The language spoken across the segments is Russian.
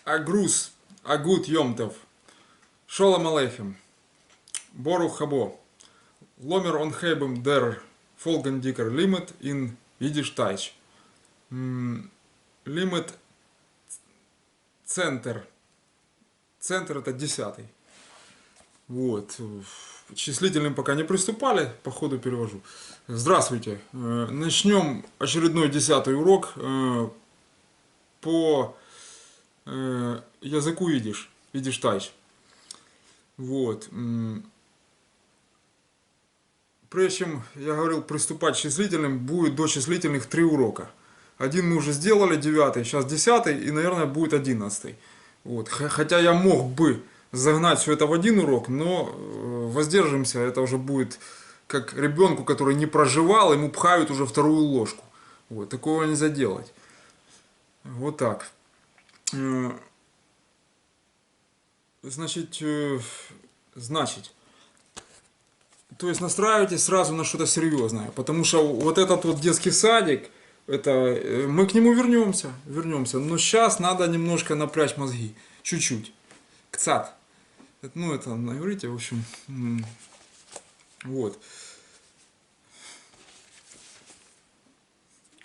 Агрус, Агут Йомтов, Шолом Алейхем, Борух Хабо, Ломер он Хейбем дер Фолген Дикер Лимит ин Йидиш Тайч. Лимит центр. Центр это 10. Вот. Числительным пока не приступали, по ходу перевожу. Здравствуйте. Начнем очередной 10-й урок по языку идиш, идиш-тайч. Вот. Прежде чем я говорил приступать к числительным, будет до числительных 3 урока. Один мы уже сделали, 9-й, сейчас 10-й и, наверное, будет 11-й. Вот. Хотя я мог бы загнать все это в один урок, но воздержимся, это уже будет как ребенку, который не проживал, ему пхают уже вторую ложку. Вот. Такого нельзя делать. Вот так. Значит, то есть настраивайтесь сразу на что-то серьезное, потому что вот этот вот детский садик, это мы к нему вернемся, но сейчас надо немножко напрячь мозги, чуть-чуть, кцат. Ну это на иврите, в общем, вот.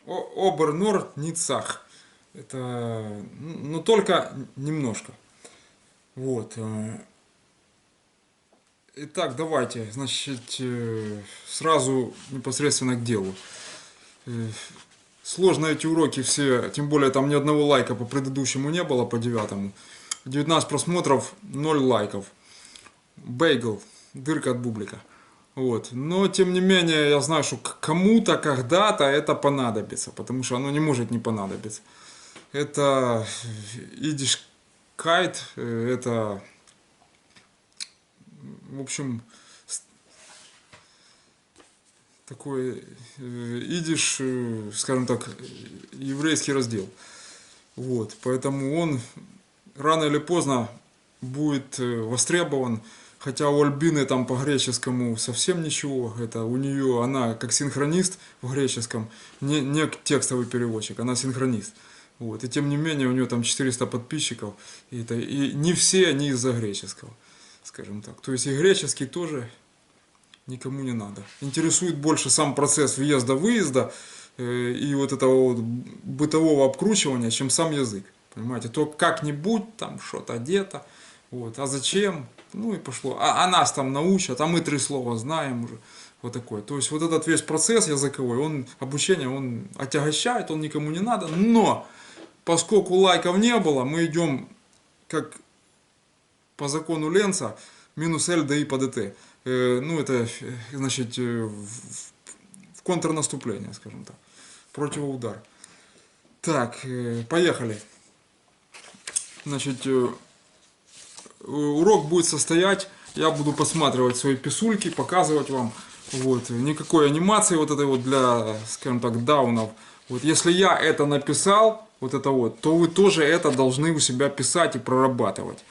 Обернор ницах, это, но только немножко. Вот. Итак, давайте, значит, сразу непосредственно к делу. Сложно эти уроки все, тем более там ни одного лайка по предыдущему не было, по 9-му. 19 просмотров, 0 лайков. Бейгл, дырка от бублика. Вот. Но, тем не менее, я знаю, что кому-то когда-то это понадобится, потому что оно не может не понадобиться. Это идиш кайт, это, в общем, такой идиш, скажем так, еврейский раздел. Вот, поэтому он рано или поздно будет востребован, хотя у Альбины там по греческому совсем ничего, это у нее, она как синхронист в греческом, не текстовый переводчик, она синхронист. Вот, и тем не менее у нее там 400 подписчиков, и не все они из-за греческого, скажем так. То есть и греческий тоже никому не надо. Интересует больше сам процесс въезда-выезда и вот этого вот бытового обкручивания, чем сам язык. Понимаете, то как-нибудь там что-то где-то, вот, а зачем, ну и пошло. А нас там научат, а мы 3 слова знаем уже. Вот такое. То есть вот этот весь процесс языковой, он, обучение, он отягощает, он никому не надо, но поскольку лайков не было, мы идем как по закону Ленца, минус L до I по dt. Ну, это, значит, в контрнаступление, скажем так, противоудар. Так, поехали. Значит, урок будет состоять, я буду посматривать свои писульки, показывать вам. Вот, никакой анимации вот этой вот для, скажем так, даунов. Вот, если я это написал, вот это вот, то вы тоже это должны у себя писать и прорабатывать.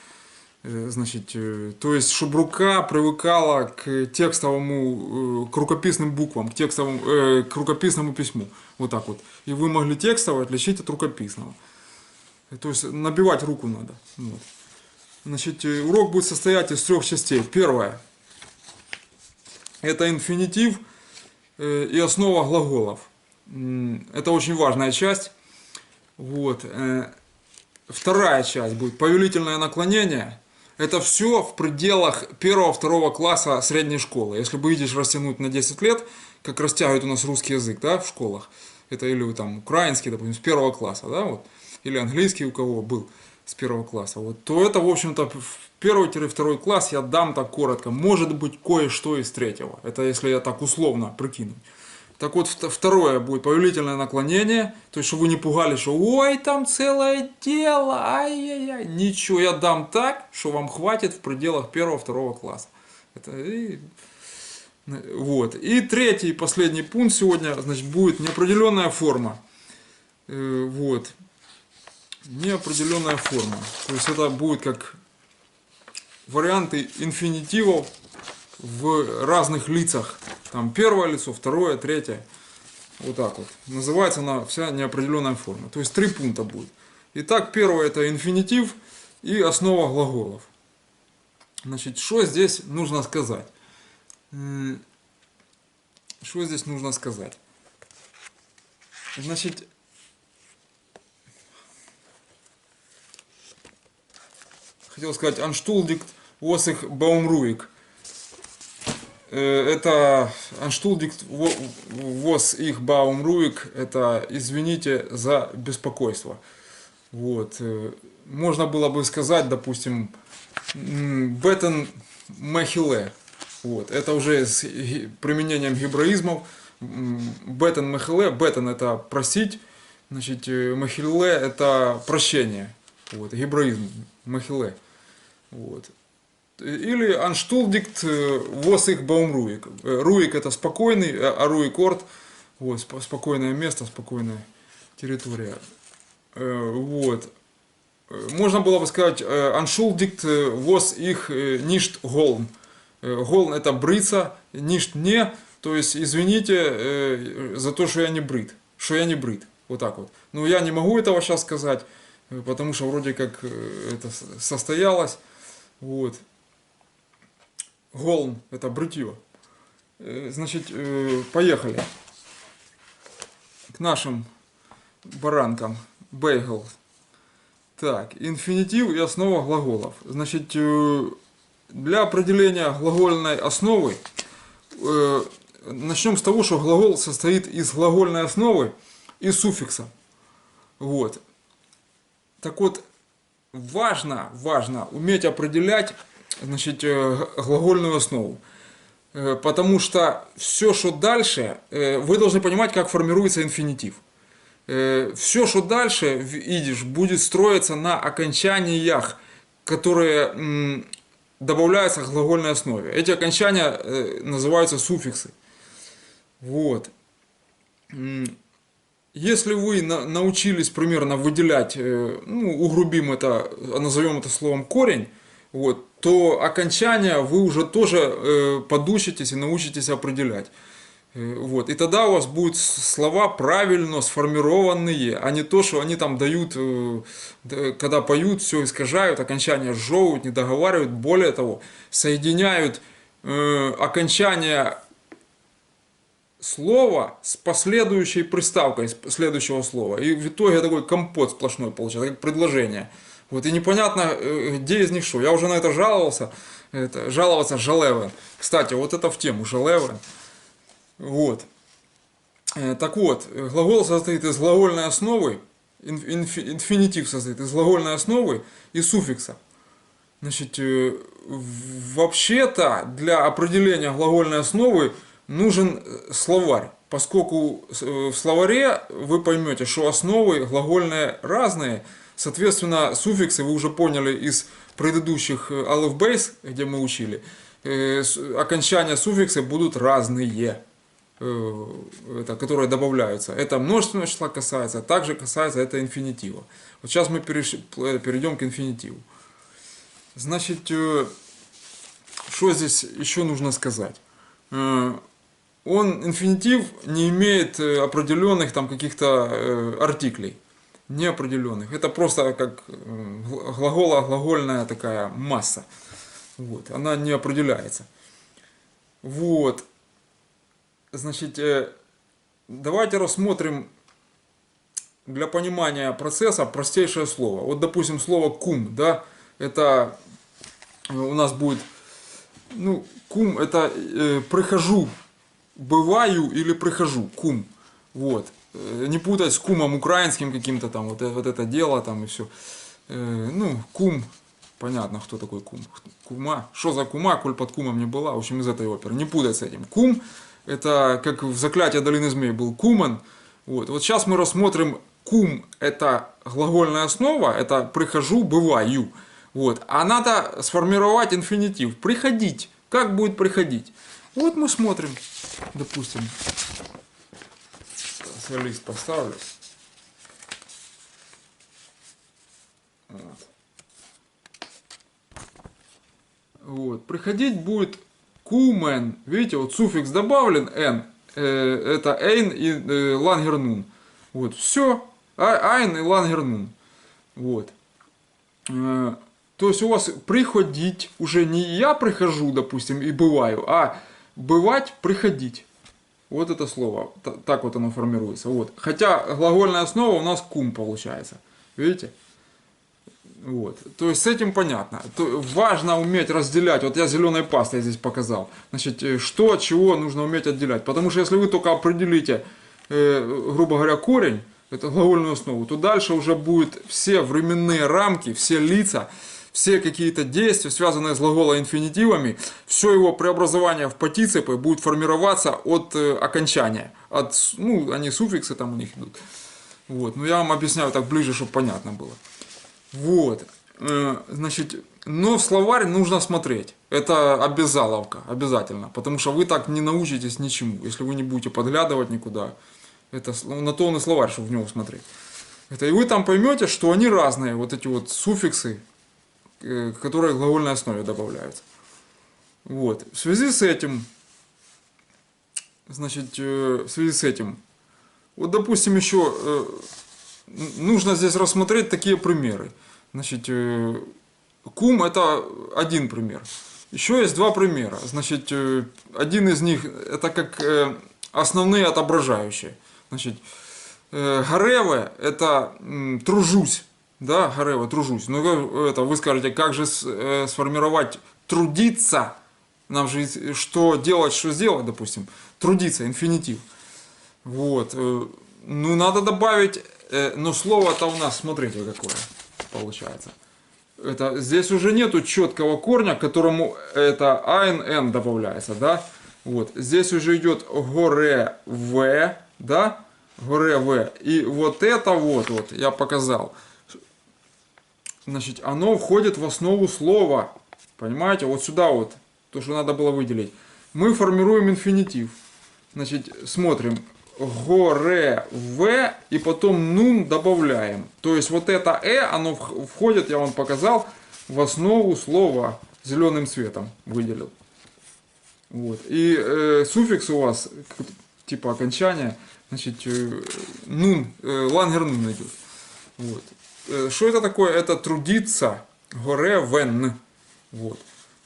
Значит, то есть, чтобы рука привыкала к текстовому, к рукописным буквам, к рукописному письму. Вот так вот. И вы могли текстовое отличить от рукописного. То есть, набивать руку надо. Вот. Значит, урок будет состоять из 3 частей. Первое. Это инфинитив и основа глаголов. Это очень важная часть. Вот. Вторая часть будет повелительное наклонение. Это все в пределах 1-2 класса средней школы. Если бы идиш растянуть на 10 лет, как растягивают у нас русский язык, да, в школах, это или там украинский, допустим, с 1 класса, да, вот, или английский у кого был с 1 класса, вот, то это, в общем-то, в 1-2 класс я дам так коротко, может быть, кое-что из 3-го. Это если я так условно прикину. Так вот, второе будет повелительное наклонение, то есть, чтобы вы не пугали, что ой, там целое дело, ай-яй-яй. Ничего, я дам так, что вам хватит в пределах 1-2 класса. Вот. И 3-й и последний пункт сегодня, значит, будет неопределенная форма. Вот. Неопределенная форма. То есть, это будет как варианты инфинитивов в разных лицах. Там 1-е лицо, 2-е, 3-е. Вот так вот. Называется она вся неопределенная форма. То есть 3 пункта будет. Итак, первое это инфинитив и основа глаголов. Значит, что здесь нужно сказать? Что здесь нужно сказать? Значит, хотел сказать Anstuldigt was ich Baumruhig. Это Anstuldigt was ich Baumruhig, это извините за беспокойство. Вот. Можно было бы сказать, допустим, Бетен Мехиле. Вот. Это уже с применением гебраизмов. Бетен Мехиле. Бетен это просить. Значит, Мехиле это прощение. Вот. Гебраизм. Мехиле. Вот. Или Анштулдикт was ich Baumruhig. Руик это спокойный, а руик орт. Вот. Спокойное место, спокойная территория. Вот. Можно было бы сказать Anschuldigt was ich nicht Holm. Holm это бриться, nicht не, то есть извините за то, что я не брит. Что я не брит. Вот так вот. Но я не могу этого сейчас сказать, потому что вроде как это состоялось. Вот. Holm это бритье. Значит, поехали к нашим баранкам. Бейгл. Так, инфинитив и основа глаголов. Значит, для определения глагольной основы начнем с того, что глагол состоит из глагольной основы и суффикса. Вот. Так вот, важно уметь определять, значит, глагольную основу. Потому что все, что дальше, вы должны понимать, как формируется инфинитив. Все, что дальше в идиш, будет строиться на окончаниях, которые добавляются к глагольной основе. Эти окончания называются суффиксы. Вот. Если вы научились примерно выделять, ну, угрубим это, назовем это словом корень, вот, то окончания вы уже тоже подучитесь и научитесь определять. Вот. И тогда у вас будут слова правильно сформированные, а не то, что они там дают, когда поют, все искажают, окончания сжевывают, не договаривают. Более того, соединяют окончание слова с последующей приставкой следующего слова. И в итоге такой компот сплошной получается, как предложение. Вот. И непонятно, где из них что. Я уже на это жаловался. Жаловаться жалеве. Кстати, вот это в тему жалеве. Вот. Так вот, глагол состоит из глагольной основы, инфинитив состоит из глагольной основы и суффикса. Значит, вообще-то для определения глагольной основы нужен словарь, поскольку в словаре вы поймете, что основы глагольные разные, соответственно, суффиксы, вы уже поняли из предыдущих Aleph Beis, где мы учили, окончания суффиксы будут разные. Это, которые добавляются. Это множественного числа касается, а также касается это инфинитива. Вот сейчас мы перейдем к инфинитиву. Значит, что здесь еще нужно сказать? Инфинитив не имеет определенных там каких-то артиклей. Неопределенных. Это просто как глагольная такая масса. Вот. Она не определяется. Вот. Значит, давайте рассмотрим для понимания процесса простейшее слово. Вот, допустим, слово кум, да, это у нас будет, ну, кум это прихожу, бываю или прихожу, кум. Вот. Не путать с кумом украинским каким-то там, вот это дело там и все. Ну, кум, понятно, кто такой кум. Кума, что за кума, коль под кумом не была, в общем, из этой оперы. Не путать с этим. Кум. Это как в «Заклятии долины змей» был куман. Вот сейчас мы рассмотрим кум. Это глагольная основа. Это прихожу, бываю. Вот. А надо сформировать инфинитив. Приходить. Как будет приходить? Вот мы смотрим. Допустим. Я лист поставлю. Вот. Приходить будет кумен. Видите, вот суффикс добавлен н. Это эйн и лангернун. Вот, все. Айн и лангернун. Вот. То есть у вас приходить уже не я прихожу, допустим, и бываю, а бывать, приходить. Вот это слово. Так вот оно формируется. Вот. Хотя глагольная основа у нас кум получается. Видите? Вот. То есть с этим понятно. Важно уметь разделять. Вот я зеленой пастой здесь показал. Значит, что от чего нужно уметь отделять. Потому что если вы только определите, грубо говоря, корень, это глагольную основу, то дальше уже будут все временные рамки, все лица, все какие-то действия, связанные с глаголоинфинитивами, все его преобразование в партиципы будет формироваться от окончания. Ну, они суффиксы там у них идут. Вот. Но я вам объясняю так ближе, чтобы понятно было. Вот. Значит, но в словарь нужно смотреть. Это обязаловка, обязательно. Потому что вы так не научитесь ничему, если вы не будете подглядывать никуда. Это, на то он и словарь, чтобы в него смотреть. И вы там поймете, что они разные, вот эти вот суффиксы, которые в глагольной основе добавляются. Вот. В связи с этим, значит, вот, допустим, еще нужно здесь рассмотреть такие примеры. Значит, кум это один пример. Еще есть два примера. Значит, один из них это как основные отображающие. Значит, гареве это тружусь. Да, гарева, тружусь. Но это вы скажете, как же сформировать трудиться? Нам же что делать, что сделать, допустим. Трудиться, инфинитив. Вот. Ну, надо добавить, но слово-то у нас, смотрите, какое получается. Это, здесь уже нету четкого корня, к которому это айн добавляется, да? Вот. Здесь уже идет горе в, да? Горе в. И вот это вот, я показал. Значит, оно входит в основу слова. Понимаете? Вот сюда вот, то, что надо было выделить. Мы формируем инфинитив. Значит, смотрим. Горе в и потом нун добавляем. То есть вот это оно входит, я вам показал, в основу слова зеленым цветом выделил. Вот. И суффикс у вас, типа окончания, значит, нун, лангер нун идет. Вот. Что это такое? Это трудиться, горе вен. Вот.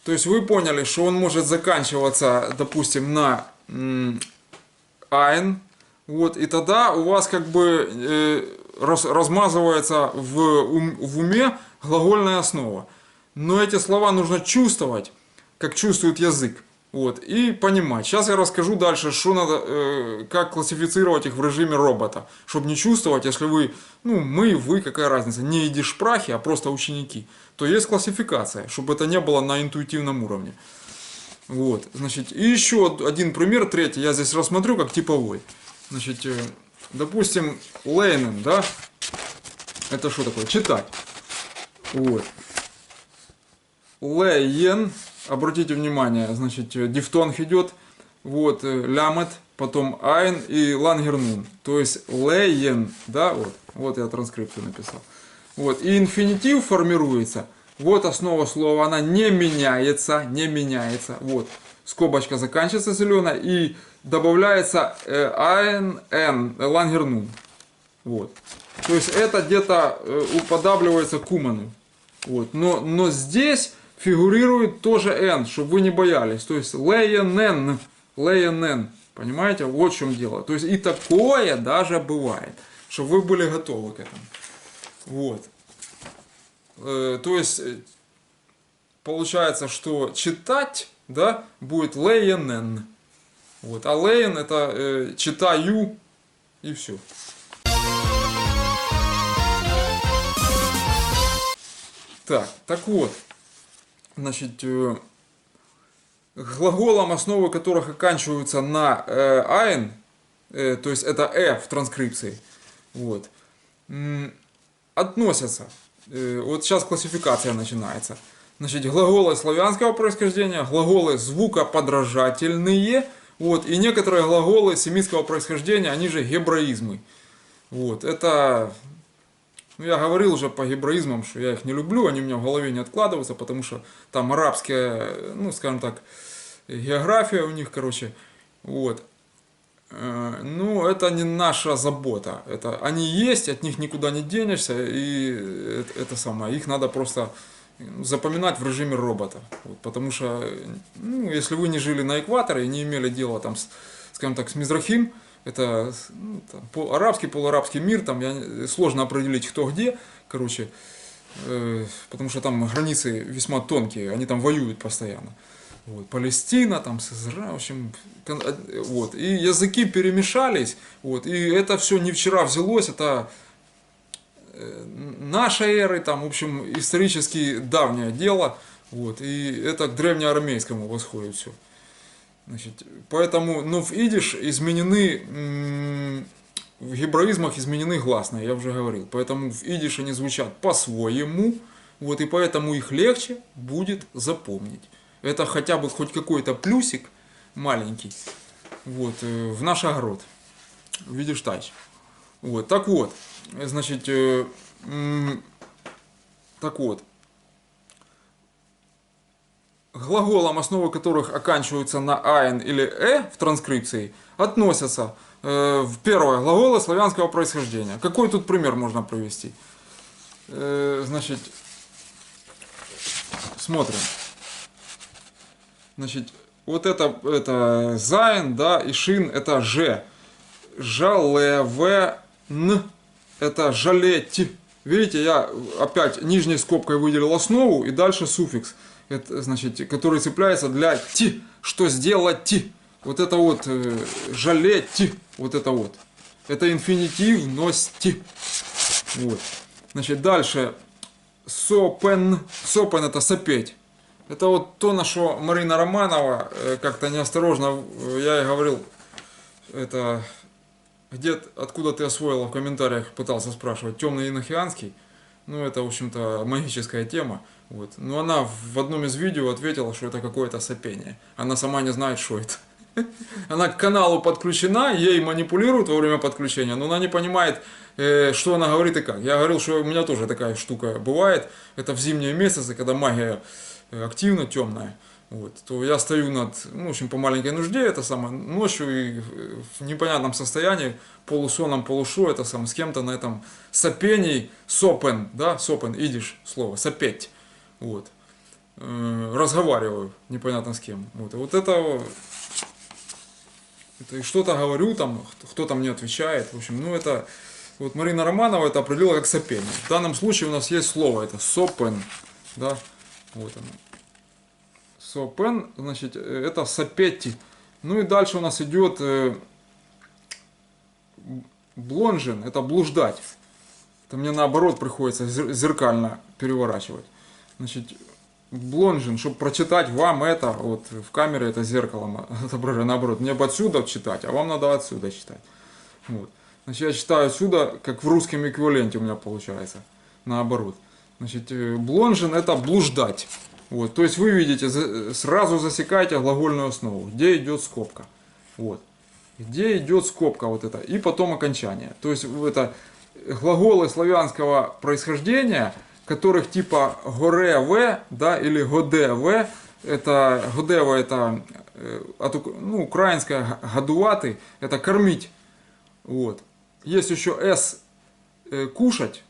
То есть вы поняли, что он может заканчиваться, допустим, на айн. Вот, и тогда у вас как бы размазывается в уме глагольная основа. Но эти слова нужно чувствовать, как чувствует язык. Вот, и понимать. Сейчас я расскажу дальше, что надо, как классифицировать их в режиме робота. Чтобы не чувствовать, если вы, ну, вы, какая разница, не идишпрахи, а просто ученики, то есть классификация, чтобы это не было на интуитивном уровне. Вот, значит, и еще один пример, третий, я здесь рассмотрю как типовой. Значит, допустим, лейнен, да, это что такое? Читать. Вот. Лейен, обратите внимание, значит, дифтонг идет, вот, лямет, потом айн и лангернун. То есть лейен, да, вот я транскрипцию написал. Вот, и инфинитив формируется, вот основа слова, она не меняется, вот. Скобочка заканчивается зеленой и добавляется айн, лангернун. Вот. То есть это где-то уподабливается куману. Вот. Но здесь фигурирует тоже n, чтобы вы не боялись. То есть лейенен. Понимаете? Вот в чем дело. То есть и такое даже бывает. Чтобы вы были готовы к этому. Вот. То есть получается, что читать, да, будет лейенен. Вот. А лейен это читаю и все. Так вот, значит, глаголом, основы которых оканчиваются на айн, то есть это в транскрипции, вот, относятся, вот сейчас классификация начинается, значит, глаголы славянского происхождения, глаголы звукоподражательные, вот, и некоторые глаголы семитского происхождения, они же гебраизмы, вот, это... Ну, я говорил уже по гебраизмам, что я их не люблю, они у меня в голове не откладываются, потому что там арабская, ну, скажем так, география у них, короче, вот. Ну, это не наша забота. Это, они есть, от них никуда не денешься, и это самое, их надо просто запоминать в режиме робота. Вот, потому что, ну, если вы не жили на экваторе и не имели дела там, скажем так, с Мизрахим, это ну, там, арабский, полуарабский мир, там сложно определить кто где, короче, потому что там границы весьма тонкие, они там воюют постоянно. Вот, Палестина, там, с Израилем, в общем, вот, и языки перемешались, вот, и это все не вчера взялось, это нашей эры, там, в общем, исторически давнее дело, вот, и это к древнеарамейскому восходит все. Значит, поэтому, ну, в идиш изменены, в гебраизмах изменены гласные, я уже говорил, поэтому в идиш они звучат по-своему, вот, и поэтому их легче будет запомнить. Это хотя бы хоть какой-то плюсик маленький, вот, в наш огород, видишь, тач. Вот, так вот, значит, так вот, глаголам, основы которых оканчиваются на айн или в транскрипции, относятся в первое глаголы славянского происхождения. Какой тут пример можно привести? Значит, смотрим. Значит, вот это зайн, да, и шин это ж. Жалевен это жалеть. Видите, я опять нижней скобкой выделил основу и дальше суффикс, это, значит, который цепляется для ти, что сделать. Вот это вот жалеть, вот это вот. Это инфинитивности. Вот. Значит, дальше сопен. Сопен это сопеть. Это вот то, на что Марина Романова как-то неосторожно, я ей говорил, это где, откуда ты освоила в комментариях, пытался спрашивать, темный инохианский. Ну, это, в общем-то, магическая тема. Вот. Но она в одном из видео ответила, что это какое-то сопение. Она сама не знает, что это. Она к каналу подключена, ей манипулируют во время подключения, но она не понимает, что она говорит и как. Я говорил, что у меня тоже такая штука бывает. Это в зимние месяцы, когда магия активно темная. Вот, то я стою над, ну, в общем, по маленькой нужде, это самое, ночью и в непонятном состоянии, полусоном, полушу, это самое, с кем-то на этом сопении, сопен, да, сопен, идиш слово, сопеть, вот, разговариваю, непонятно с кем, вот, и вот это и что-то говорю, там, кто-то мне отвечает, в общем, ну, это, вот Марина Романова это определила как сопение, в данном случае у нас есть слово, это сопен, да, вот оно. Сопен, значит, это сопетти. Ну и дальше у нас идет блонжен, это блуждать. Это мне наоборот приходится зеркально переворачивать. Значит, блонжен, чтобы прочитать вам это, вот в камере это зеркалом отображаю, наоборот, мне бы отсюда читать, а вам надо отсюда читать. Вот. Значит, я читаю отсюда, как в русском эквиваленте у меня получается, наоборот. Значит, блонжен это блуждать. Вот, то есть вы видите, сразу засекаете глагольную основу, где идет скобка. Вот. Где идет скобка вот это. И потом окончание. То есть это глаголы славянского происхождения, которых типа горе-в, да, или годе-в. Это годева это ну, украинское гадувати, это кормить. Вот. Есть еще с кушать,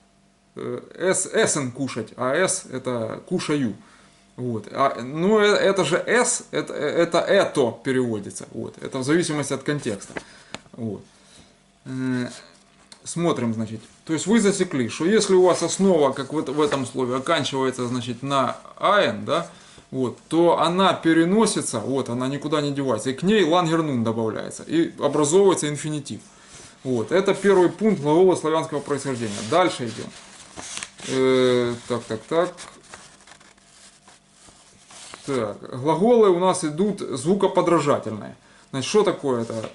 эсен кушать, а с это кушаю. Вот. Ну, это же S, это переводится. Вот. Это в зависимости от контекста. Вот. Смотрим, значит. То есть вы засекли, что если у вас основа, как в этом слове, оканчивается, значит, на айн, да, вот, то она переносится, вот, она никуда не девается, и к ней лангернун добавляется, и образовывается инфинитив. Вот. Это первый пункт глагола славянского происхождения. Дальше идем. Так. Так, глаголы у нас идут звукоподражательные. Значит, что такое это?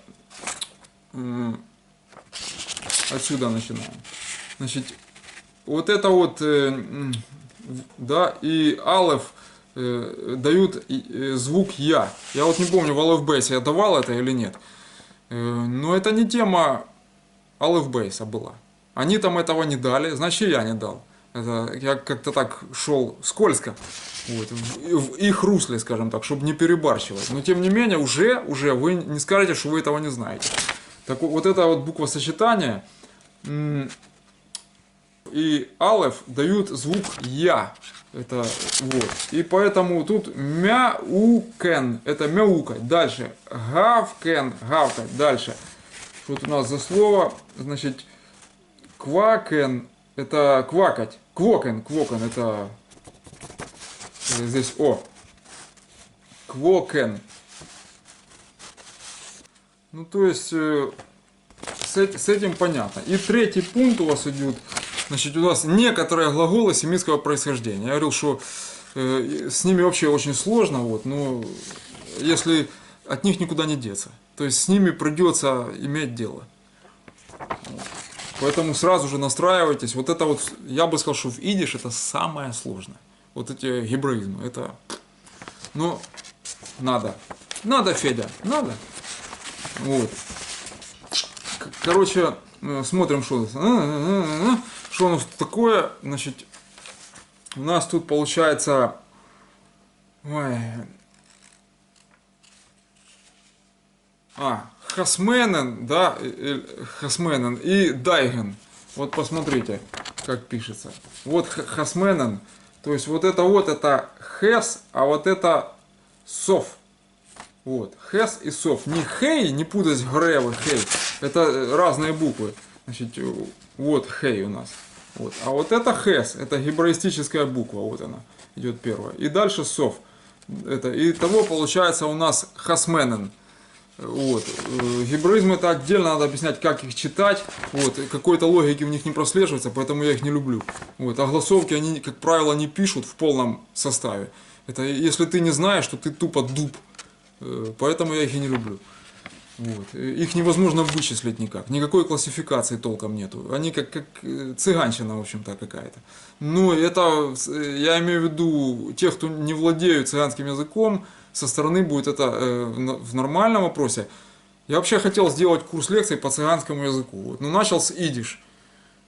Отсюда начинаем. Значит, вот это вот, да, и алеф дают звук я. Я вот не помню, в алеф бейсе я давал это или нет. Но это не тема алеф бейса была. Они там этого не дали, значит, я не дал. Это я как-то так шел скользко. Вот, в их русле, скажем так, чтобы не перебарщивать. Но тем не менее, уже вы не скажете, что вы этого не знаете. Так вот это вот буквосочетание и алеф дают звук я. Это вот. И поэтому тут мяукен, это мяукать. Дальше гавкен, гавкать. Дальше. Что тут у нас за слово? Значит, квакен, это квакать. Квокен, квокен, это здесь о. Квокен. Ну, то есть, с этим понятно. И третий пункт у вас идет. Значит, у нас некоторые глаголы семитского происхождения. Я говорил, что с ними вообще очень сложно, вот, но если от них никуда не деться. То есть с ними придется иметь дело. Поэтому сразу же настраивайтесь. Вот это вот, я бы сказал, что в идиш это самое сложное. Вот эти гебраизмы, это, ну, надо. Надо, Федя, надо. Вот. Короче, смотрим, что у нас такое. Значит, у нас тут получается хасменен, да, хасменен и дайген. Вот посмотрите, как пишется. Вот хасменен, то есть вот это хес, а вот это сов. Вот, хес и сов. Не хей, не путать гревы, хей. Это разные буквы. Значит, вот хей у нас. Вот. А вот это хес, это гебраистическая буква, вот она идет первая. И дальше сов. Это, и того получается у нас хасменен. Вот. Гебраизм это отдельно, надо объяснять, как их читать. Вот. Какой-то логики в них не прослеживается, поэтому я их не люблю. Вот. А голосовки, они, как правило, не пишут в полном составе. Это если ты не знаешь, то ты тупо дуб. Поэтому я их и не люблю. Вот. Их невозможно вычислить никак. Никакой классификации толком нету. Они как цыганщина, в общем-то, какая-то. Но это, я имею в виду, тех, кто не владеют цыганским языком, со стороны будет это в нормальном вопросе. Я вообще хотел сделать курс лекций по цыганскому языку. Вот. Но начал с идиш.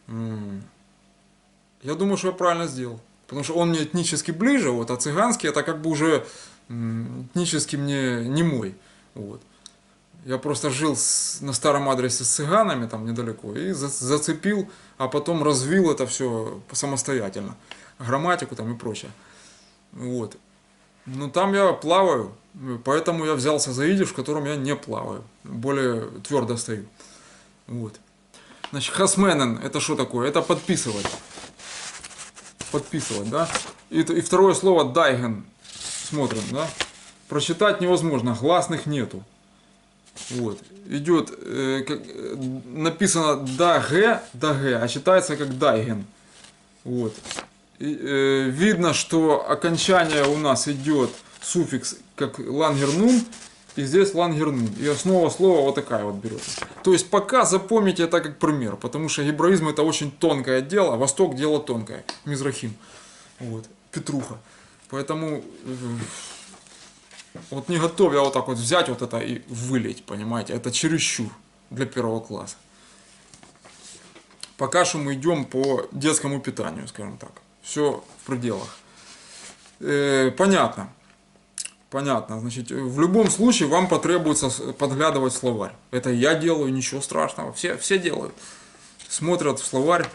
Я думаю, что я правильно сделал. Потому что он мне этнически ближе, вот, а цыганский это как бы уже этнически мне не мой. Вот. Я просто жил на старом адресе с цыганами там недалеко и зацепил, а потом развил это все самостоятельно. Грамматику там и прочее. Вот. Но там я плаваю, поэтому я взялся за идиш, в котором я не плаваю. Более твердо стою. Вот. Значит, хасменен это что такое? Это подписывать. Подписывать, да? И второе слово дайген. Смотрим, да? Прочитать невозможно, гласных нету. Вот. Идет, написано даге, а читается как дайген. Вот. И, видно, что окончание у нас идет суффикс как лангернум, и здесь лангернум. И основа слова вот такая вот берется. То есть пока запомните это как пример, потому что гебраизм это очень тонкое дело, Восток дело тонкое, Мизрахим. Вот. Петруха. Поэтому вот не готов я вот так вот взять вот это и вылить, понимаете, это чересчур для первого класса. Пока что мы идем по детскому питанию, скажем так. Все в пределах. Понятно. Понятно. Значит, в любом случае вам потребуется подглядывать в словарь. Это я делаю, ничего страшного. Все делают. Смотрят в словарь.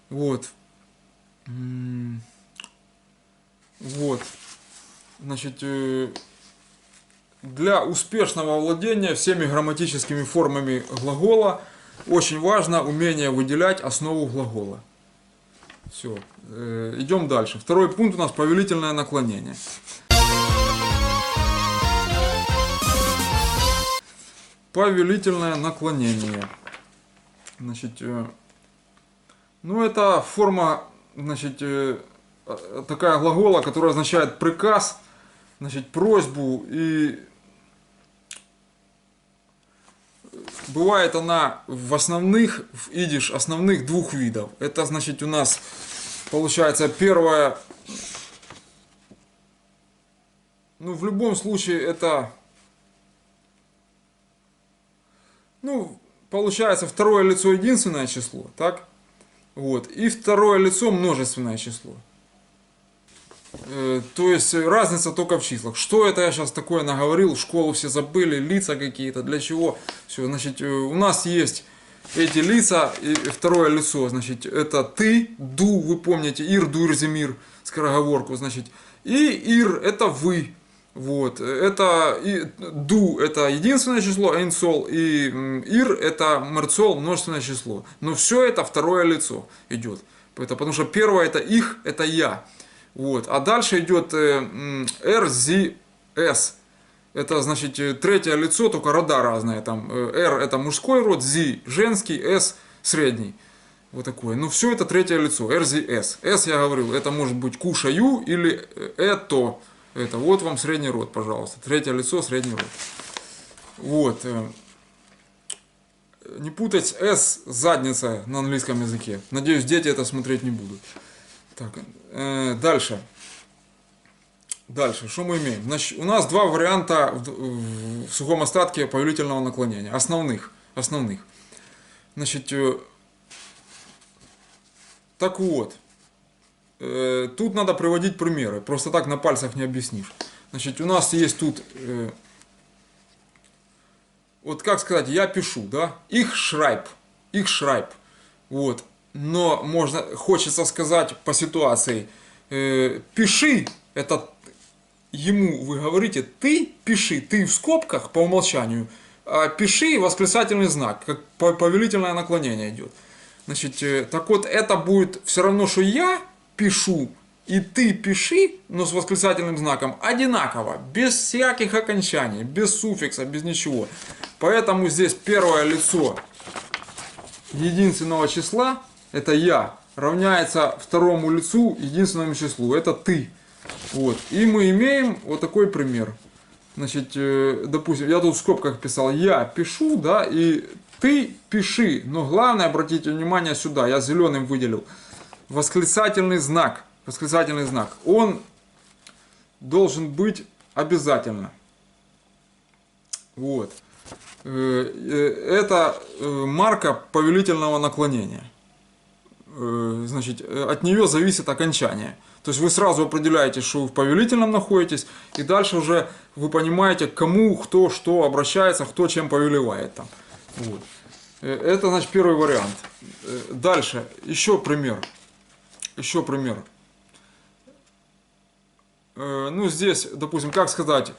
Вот. Вот. Значит, для успешного владения всеми грамматическими формами глагола очень важно умение выделять основу глагола. Все. Идем дальше. Второй пункт у нас повелительное наклонение. Повелительное наклонение. Значит, ну это форма, значит, такая глагола, которая означает приказ, значит, просьбу, и бывает она в идиш основных двух видов. Это, значит, у нас получается первое, ну в любом случае это, ну получается второе лицо единственное число, так? Вот, и второе лицо множественное число. То есть разница только в числах. Что это я сейчас такое наговорил? Школу все забыли, лица какие-то, для чего? Все, значит, у нас есть эти лица, и второе лицо, значит, это ты, ду, вы помните, ир, дур, земир, скороговорку, значит, и ир, это вы. Вот, это ду это единственное число, эйнсол, и ир это мерцол, множественное число. Но все это второе лицо идет. Это потому что первое это их, это я. Вот. А дальше идет RZS. Это значит третье лицо, только рода разные. Там R это мужской род, Z женский, S средний. Вот такое. Но все это третье лицо, RZS. S я говорил, это может быть кушаю или это. Это вот вам средний род, пожалуйста. Третье лицо, средний род. Вот. Не путать S задница на английском языке. Надеюсь, дети это смотреть не будут. Так, дальше. Дальше, что мы имеем? Значит, у нас два варианта в сухом остатке повелительного наклонения. Основных. Значит, так вот. Тут надо приводить примеры. Просто так на пальцах не объяснишь. Значит, у нас есть тут... Вот как сказать, я пишу, да? Их шрайб. Вот. Но хочется сказать по ситуации, пиши, это ему вы говорите, ты пиши, ты в скобках по умолчанию, а пиши восклицательный знак, как повелительное наклонение идет. Значит, так вот это будет все равно, что я пишу, и ты пиши, но с восклицательным знаком одинаково, без всяких окончаний, без суффикса, без ничего. Поэтому здесь первое лицо единственного числа, это я, равняется второму лицу единственному числу, это ты. Вот. И мы имеем вот такой пример. Значит, допустим, я тут в скобках писал, я пишу, да, и ты пиши. Но главное, обратите внимание сюда, я зеленым выделил. Восклицательный знак. Он должен быть обязательно. Вот. Это марка повелительного наклонения. Значит, от нее зависит окончание. То есть вы сразу определяете, что вы в повелительном находитесь, и дальше уже вы понимаете, кому, кто, что обращается, кто чем повелевает там. Вот. Это, значит, первый вариант. Дальше, еще пример. Ну, здесь, допустим, как сказать,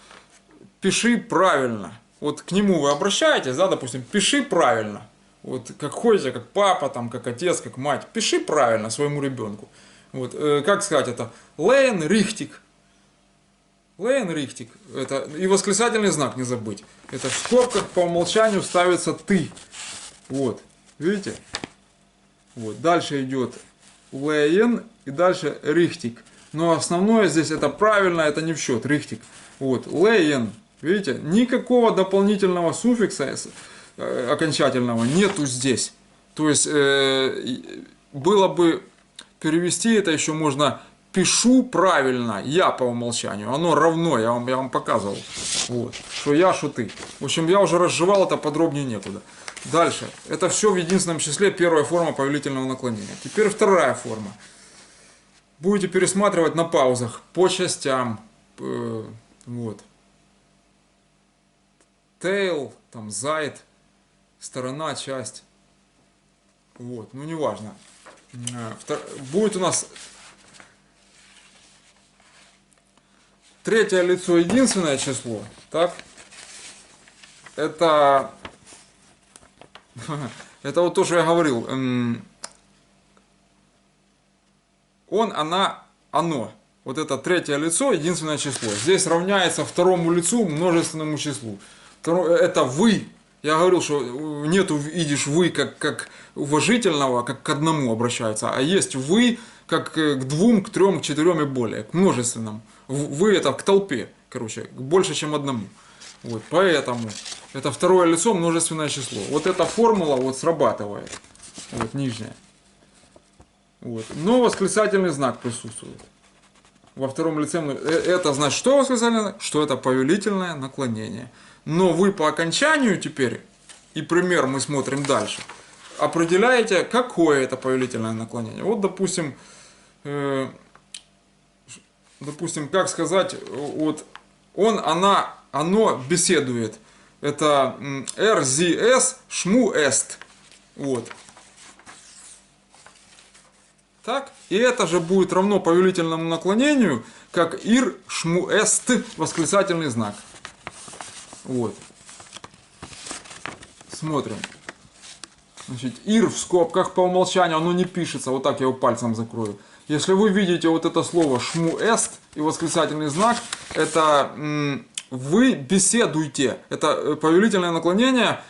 пиши правильно. Вот к нему вы обращаетесь, да, допустим, пиши правильно. Вот как ходите, как папа, там, как отец, как мать, пиши правильно своему ребенку. Вот, как сказать это? Лейн Рихтик. Это, и восклицательный знак не забыть. Это в скобках по умолчанию ставится ты. Вот, видите? Вот, дальше идет Лейн и дальше Рихтик. Но основное здесь это правильно, это не в счет, Рихтик. Вот, Лейн, видите? Никакого дополнительного суффикса окончательного нету здесь. То есть, было бы... Перевести это еще можно пишу правильно, я по умолчанию, оно равно, я вам показывал, вот, что я, что ты. В общем, я уже разжевал это, подробнее некуда. Дальше, это все в единственном числе, первая форма повелительного наклонения. Теперь вторая форма. Будете пересматривать на паузах, по частям, вот. Tail, там, side, сторона, часть, вот, ну неважно. Будет у нас третье лицо единственное число, так? Это вот то, что я говорил. Оно. Вот это третье лицо единственное число. Здесь равняется второму лицу множественному числу. Это вы. Я говорил, что нету идиш вы как уважительного, как к одному обращаются, а есть вы как к двум, к трем, к четырем и более, к множественному. Вы это к толпе, короче, больше, чем одному. Вот, поэтому это второе лицо множественное число. Вот эта формула вот срабатывает. Вот нижняя. Вот. Но восклицательный знак присутствует. Во втором лице это значит, что восклицательный знак? Что это повелительное наклонение. Но вы по окончанию теперь, и пример мы смотрим дальше, определяете, какое это повелительное наклонение. Вот, допустим, допустим, как сказать, вот он, она, оно беседует. Это RZS шму эст. Вот. Так. И это же будет равно повелительному наклонению, как ир шму эст восклицательный знак. Вот. Смотрим. Значит, ир в скобках по умолчанию, оно не пишется. Вот так я его пальцем закрою. Если вы видите вот это слово шму эст и восклицательный знак, это вы беседуйте. Это повелительное наклонение.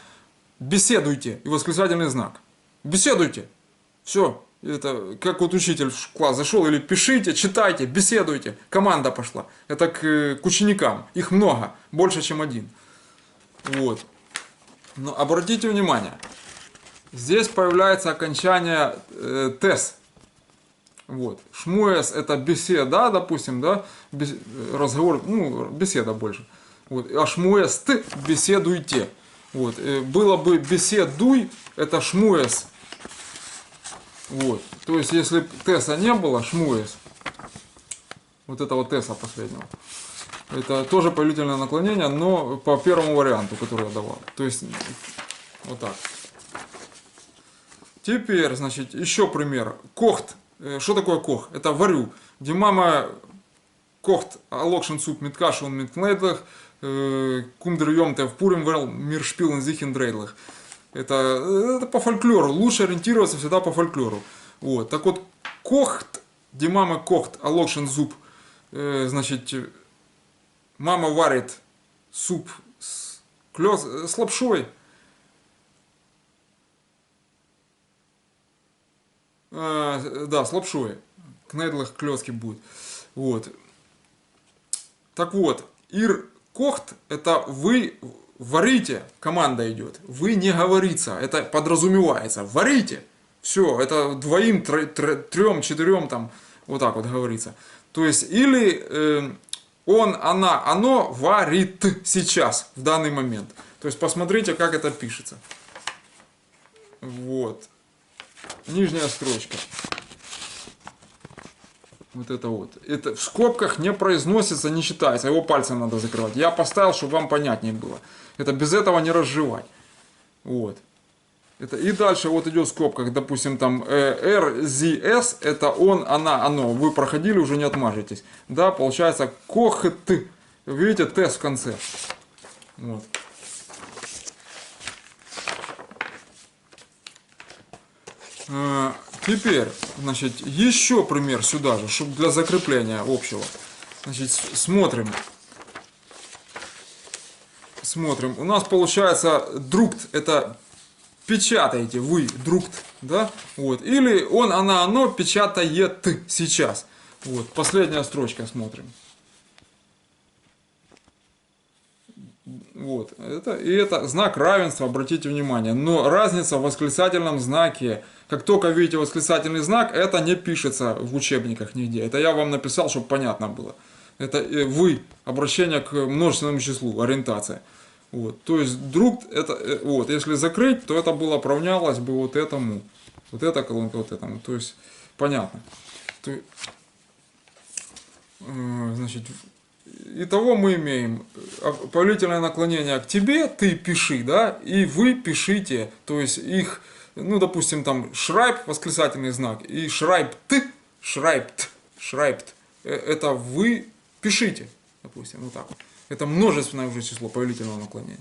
Беседуйте и восклицательный знак. Беседуйте. Все. Это как вот учитель в класс зашел, или пишите, читайте, беседуйте. Команда пошла. Это к ученикам. Их много. Больше, чем один. Вот. Но обратите внимание. Здесь появляется окончание тес. Вот. Шмуэс это беседа, допустим, да, разговор, ну, беседа больше. Вот. А шмуэс ты беседуйте. Вот. Было бы беседуй, это шмуэс. Вот. То есть, если теса не было, шмуэс, вот этого теса последнего, это тоже повелительное наклонение, но по первому варианту, который я давал. То есть, вот так. Теперь, значит, еще пример. Кохт. Что такое кох? Это варю. Где мама кохт алокшен суп миткашу он миткнейдлах, кумдрьем те в пурим вел миршпилен зихендрейдлах. Это по фольклору. Лучше ориентироваться всегда по фольклору. Вот. Так вот, кохт, где мама кохт алокшен суп, значит, мама варит суп с лапшой. Да, с лапшой. Кнедлах клёцки будет. Вот. Так вот, ир кохт, это вы варите, команда идет. Вы не говорится, это подразумевается. Варите. Все, это двоим, трем, четырем там, вот так вот говорится. То есть, или он, она, оно варит сейчас, в данный момент. То есть, посмотрите, как это пишется. Вот. Нижняя строчка. Вот это вот. Это в скобках не произносится, не читается. Его пальцем надо закрывать. Я поставил, чтобы вам понятнее было. Это без этого не разжевать. Вот. Это, и дальше вот идет в скобках, допустим, там RZS, это он, она, оно. Вы проходили, уже не отмажетесь. Да, получается кохт. Видите, тест в конце. Вот. Теперь, значит, еще пример сюда же, чтобы для закрепления общего. Значит, смотрим. Смотрим. У нас получается друкт, это печатаете вы, друкт, да? Вот. Или он, она, оно печатает сейчас. Вот. Последняя строчка смотрим. Вот. Это знак равенства, обратите внимание. Но разница в восклицательном знаке. Как только видите восклицательный знак, это не пишется в учебниках нигде. Это я вам написал, чтобы понятно было. Это вы, обращение к множественному числу, ориентация. Вот. То есть друг, это, вот, если закрыть, то это было равнялось бы вот этому. Вот эта колонка вот этому. То есть понятно. Значит, итого мы имеем повелительное наклонение к тебе, ты пиши, да, и вы пишите, то есть их, ну, допустим, там шрайб, восклицательный знак, и шрайбт, это вы пишите, допустим, вот так вот. Это множественное уже число повелительного наклонения.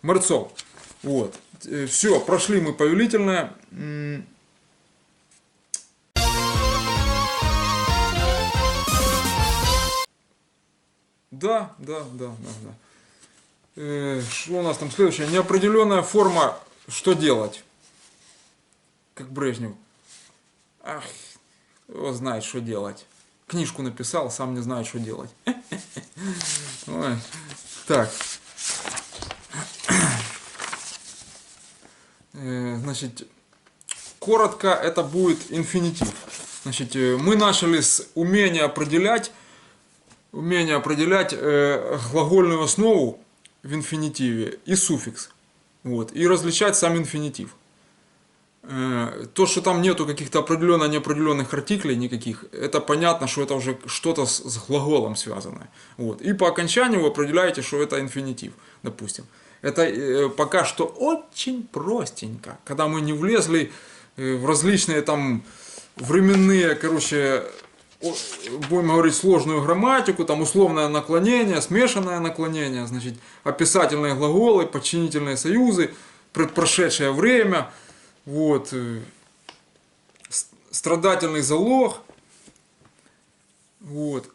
Морцов. Вот. Все, прошли мы повелительное. Да. Что у нас там следующее? Неопределенная форма, что делать? Как Брежнев. Ах, его знает, что делать. Книжку написал, сам не знает, что делать. Ой. Так. Значит, коротко это будет инфинитив. Значит, мы начали с умения определять глагольную основу в инфинитиве и суффикс. Вот, и различать сам инфинитив. То, что там нету каких-то определенно неопределенных артиклей никаких, это понятно, что это уже что-то с глаголом связанное. Вот. И по окончанию вы определяете, что это инфинитив, допустим. Это пока что очень простенько, когда мы не влезли в различные там временные, короче, будем говорить сложную грамматику, там условное наклонение, смешанное наклонение, значит, описательные глаголы, подчинительные союзы, предпрошедшее время, вот, страдательный залог, вот.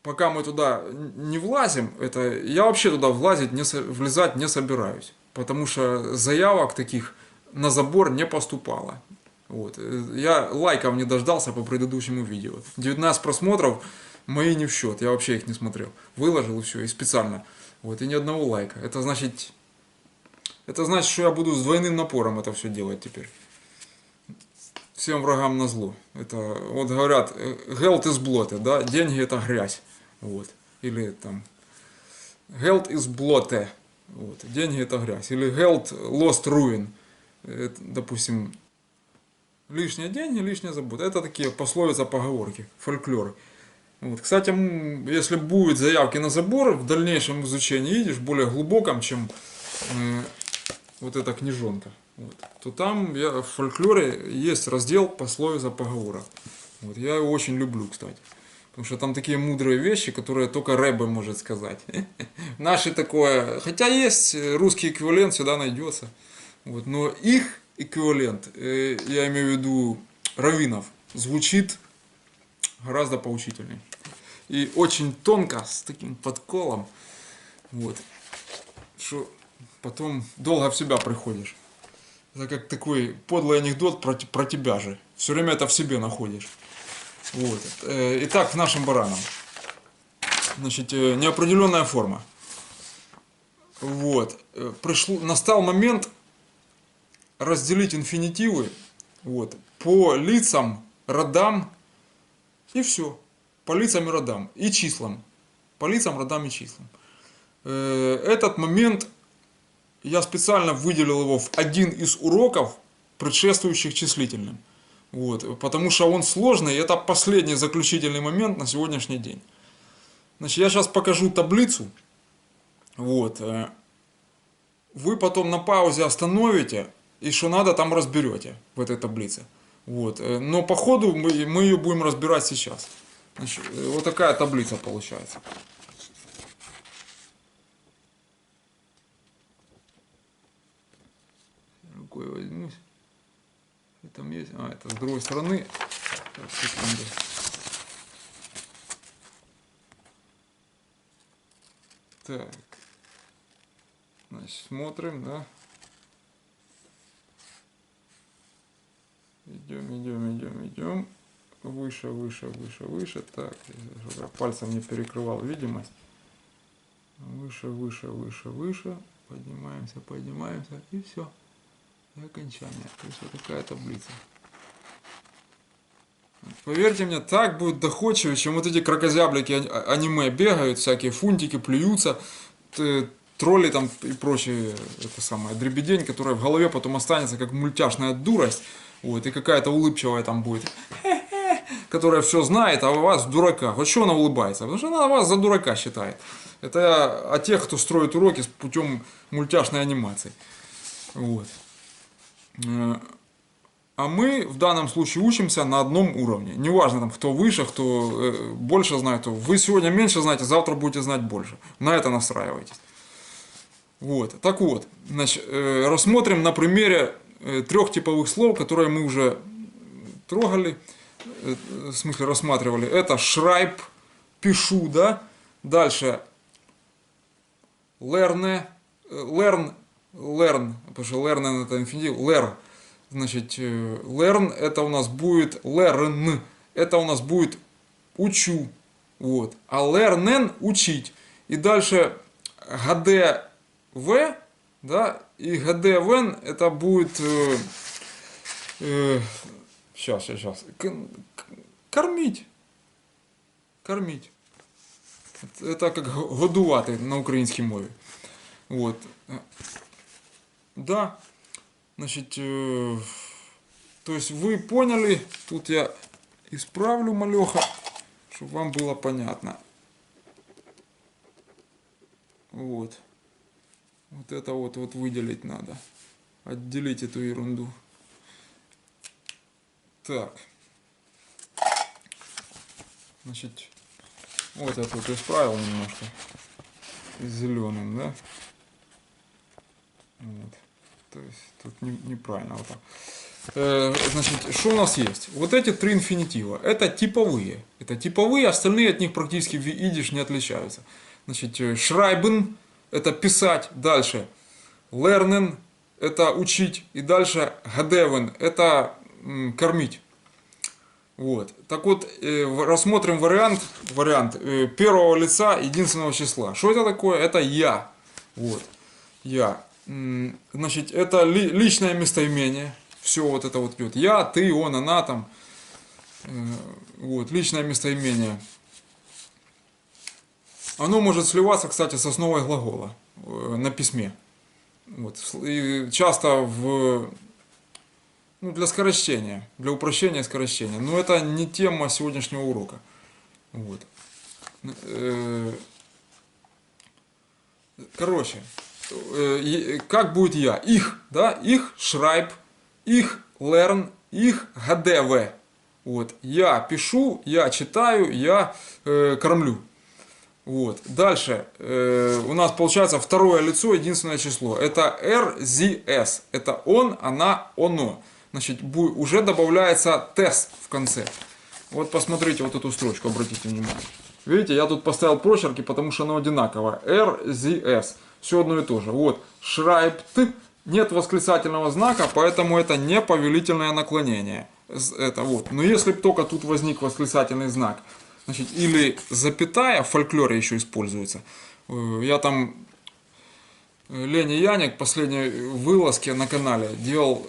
Пока мы туда не влазим, это я вообще туда влезать не собираюсь, потому что заявок таких на забор не поступало. Вот. Я лайков не дождался по предыдущему видео. 19 просмотров мои не в счет, я вообще их не смотрел. Выложил и все, и специально. Вот, и ни одного лайка. Это значит, что я буду с двойным напором это все делать теперь. Всем врагам назло. Это, вот говорят, geld is blood, да, деньги это грязь. Вот. Или там, geld is blood, вот, деньги это грязь. Или geld lost ruin. Это, допустим, лишние деньги, лишняя забота. Это такие пословицы, поговорки, фольклоры. Вот. Кстати, если будет заявки на забор в дальнейшем изучении, видишь, более глубоком, чем вот эта книжонка, вот, то там в фольклоре есть раздел пословица поговорок. Вот, я его очень люблю, кстати. Потому что там такие мудрые вещи, которые только Рэбе может сказать. Наши такое... Хотя есть русский эквивалент, сюда найдется. Вот, но их эквивалент, я имею в виду раввинов, звучит гораздо поучительнее. И очень тонко, с таким подколом. Вот, что потом долго в себя приходишь. Это как такой подлый анекдот про тебя же. Все время это в себе находишь. Вот. Итак, к нашим баранам. Значит, неопределенная форма. Вот. Настал момент разделить инфинитивы, вот, по лицам, родам и все. По лицам и родам. И числам. По лицам, родам и числам. Этот момент я специально выделил его в один из уроков, предшествующих числительным. Вот, потому что он сложный, и это последний заключительный момент на сегодняшний день. Значит, я сейчас покажу таблицу. Вот, вы потом на паузе остановите, и что надо, там разберете в этой таблице. Вот, но по ходу мы ее будем разбирать сейчас. Значит, вот такая таблица получается. Рукой возьмусь. Там есть. Это с другой стороны. Так, секунду. Так. Значит, смотрим, да. Идем. Выше, выше, выше, выше. Так, я пальцем не перекрывал видимость. Выше, выше, выше, выше. Поднимаемся. И все. И окончание. То есть вот такая таблица. Поверьте мне, так будет доходчивее, чем вот эти кракозяблики аниме бегают, всякие фунтики плюются, тролли там и прочее, это самое, дребедень, которая в голове потом останется как мультяшная дурость, вот, и какая-то улыбчивая там будет, которая все знает, а у вас дурака. Вот что она улыбается? Потому что она вас за дурака считает. Это я о тех, кто строит уроки с путем мультяшной анимации. Вот. А мы в данном случае учимся на одном уровне. Неважно, там, кто выше, кто больше знает, то вы сегодня меньше знаете, завтра будете знать больше. На это настраивайтесь. Вот. Так вот, значит, рассмотрим на примере трех типовых слов, которые мы уже трогали, в смысле рассматривали. Это schreib, пишу, да. Дальше learn, потому что learn это инфинитив, learn. Значит, learn это у нас будет learn, это у нас будет учу, вот. А learnen учить. И дальше gdv, да, и gdven это будет сейчас кормить. Это как годувати на українській мові. Вот. Да. Значит, То есть вы поняли, тут я исправлю малеха, чтобы вам было понятно. Вот. Вот это вот выделить надо. Отделить эту ерунду. Так. Значит, вот я тут исправил немножко. Зеленым, да? Вот. То есть тут неправильно вот так. Значит, что у нас есть? Вот эти три инфинитива. Это типовые. Это типовые, остальные от них практически в идиш не отличаются. Значит, schreiben это писать. Дальше. Lernen это учить. И дальше gadeven это кормить. Вот. Так вот, рассмотрим вариант первого лица единственного числа. Что это такое? Это я. Вот. Я. Значит, это личное местоимение. Все вот это вот идет. Я, ты, он, она там. Вот. Личное местоимение. Оно может сливаться, кстати, с основой глагола на письме. Вот. И часто для скорочтения, для упрощения скорочтения. Но это не тема сегодняшнего урока. Вот. Короче, как будет я? Их, да? Их schreib, их learn, их gadewe. Вот. Я пишу, я читаю, я кормлю. Вот. Дальше у нас получается второе лицо, единственное число. Это RZS. Это он, она, оно. Значит, уже добавляется тес в конце. Вот посмотрите вот эту строчку, обратите внимание. Видите, я тут поставил прочерки, потому что оно одинаково. RZS. Все одно и то же. Вот. Schreibt. Нет восклицательного знака, поэтому это не повелительное наклонение. Это вот. Но если бы только тут возник восклицательный знак, значит, или запятая, в фольклоре еще используется. Я там Леня Яник в последней вылазке на канале делал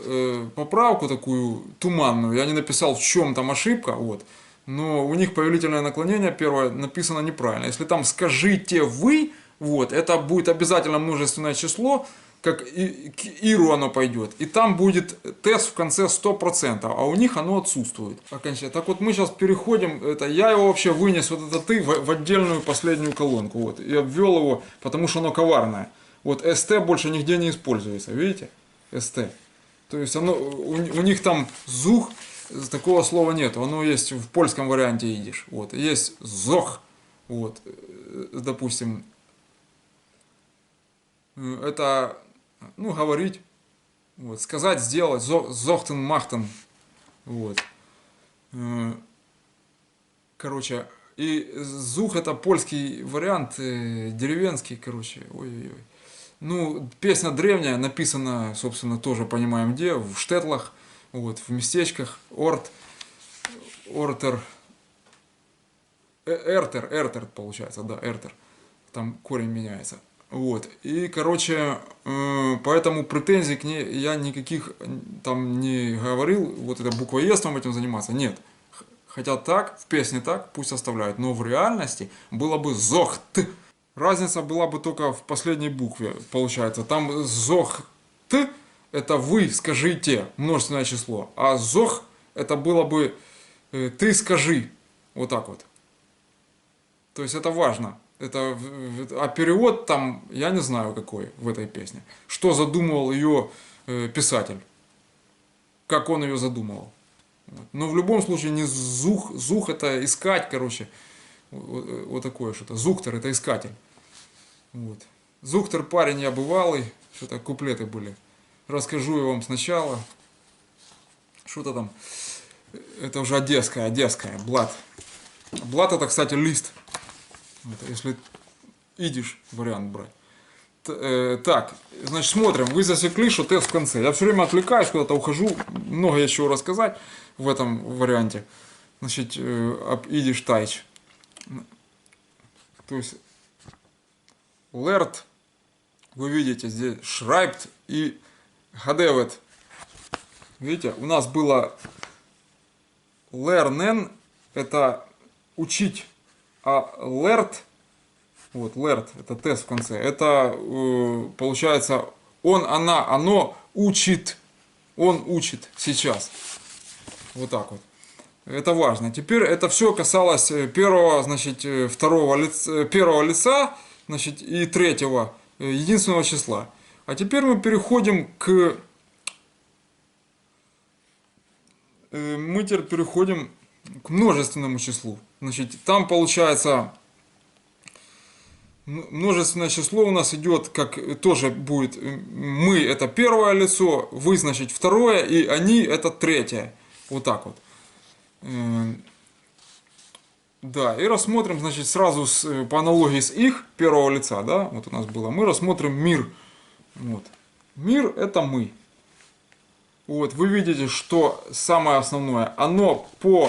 поправку такую туманную. Я не написал, в чем там ошибка, вот. Но у них повелительное наклонение первое написано неправильно. Если там скажите вы, вот, это будет обязательно множественное число, как к иру оно пойдет. И там будет тест в конце 100%, а у них оно отсутствует. Окончательно. Так вот мы сейчас переходим, я его вообще вынес, вот это ты, в отдельную последнюю колонку. Вот, и обвел его, потому что оно коварное. Вот st больше нигде не используется, видите? st. То есть оно, у них там зух, такого слова нет. Оно есть в польском варианте идиш. Вот. Есть зох. Вот. Допустим, это, говорить. Вот. Сказать, сделать. Зохтен, махтен. Вот. Короче, и зух это польский вариант, деревенский, короче. Ой-ой-ой. Песня древняя, написана, собственно, тоже понимаем где, в штетлах, вот, в местечках, ортер, эртер получается, да, эртер, там корень меняется. Вот, и, короче, поэтому претензий к ней я никаких там не говорил, вот это буквоедством этим заниматься, нет. Хотя так, в песне так, пусть оставляют, но в реальности было бы зохт. Разница была бы только в последней букве, получается. Там зох т это вы скажите, множественное число. А зох это было бы ты скажи. Вот так вот. То есть это важно. А перевод там, я не знаю какой в этой песне. Что задумывал ее писатель. Как он ее задумывал. Но в любом случае не зух. Зух это искать, короче. Вот такое что-то. Зухтер это искатель. Вот. Зухтер парень я бывалый. Что-то куплеты были. Расскажу я вам сначала. Что-то там. Это уже одесская. Блат. Блат это, кстати, лист. Это, если идиш вариант брать. Так, значит, смотрим. Вы засекли, что тест в конце. Я все время отвлекаюсь, куда-то ухожу. Много есть чего рассказать в этом варианте. Значит, об идиш тайч. То есть лерт, вы видите здесь schreibt и gadevet. Видите, у нас было lernen, это учить, а lert, вот lert, это тест в конце, это получается он, она, оно учит, он учит сейчас. Вот так вот. Это важно. Теперь это все касалось первого, значит, первого лица, значит, и третьего единственного числа. А теперь мы переходим к множественному числу. Значит, там получается множественное число у нас идет, как тоже будет мы это первое лицо, вы, значит, второе, и они это третье. Вот так вот. Да, и рассмотрим, значит, сразу по аналогии с их первого лица, да, вот у нас было, мы рассмотрим мир. Вот. Мир это мы. Вот, вы видите, что самое основное, оно по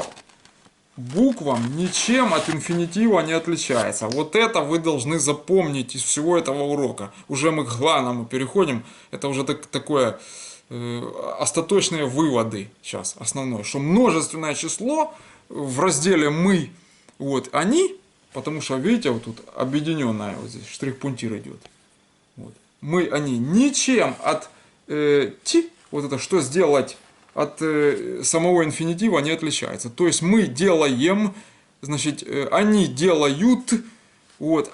буквам ничем от инфинитива не отличается. Вот это вы должны запомнить из всего этого урока. Уже мы к главному переходим. Это уже такое остаточные выводы сейчас основное. Что множественное число в разделе «мы», вот они, потому что, видите, вот тут объединенное, вот здесь штрих-пунктир идет. Вот. Мы, они ничем от вот это что сделать, от самого инфинитива не отличается. То есть мы делаем, значит, они делают, вот,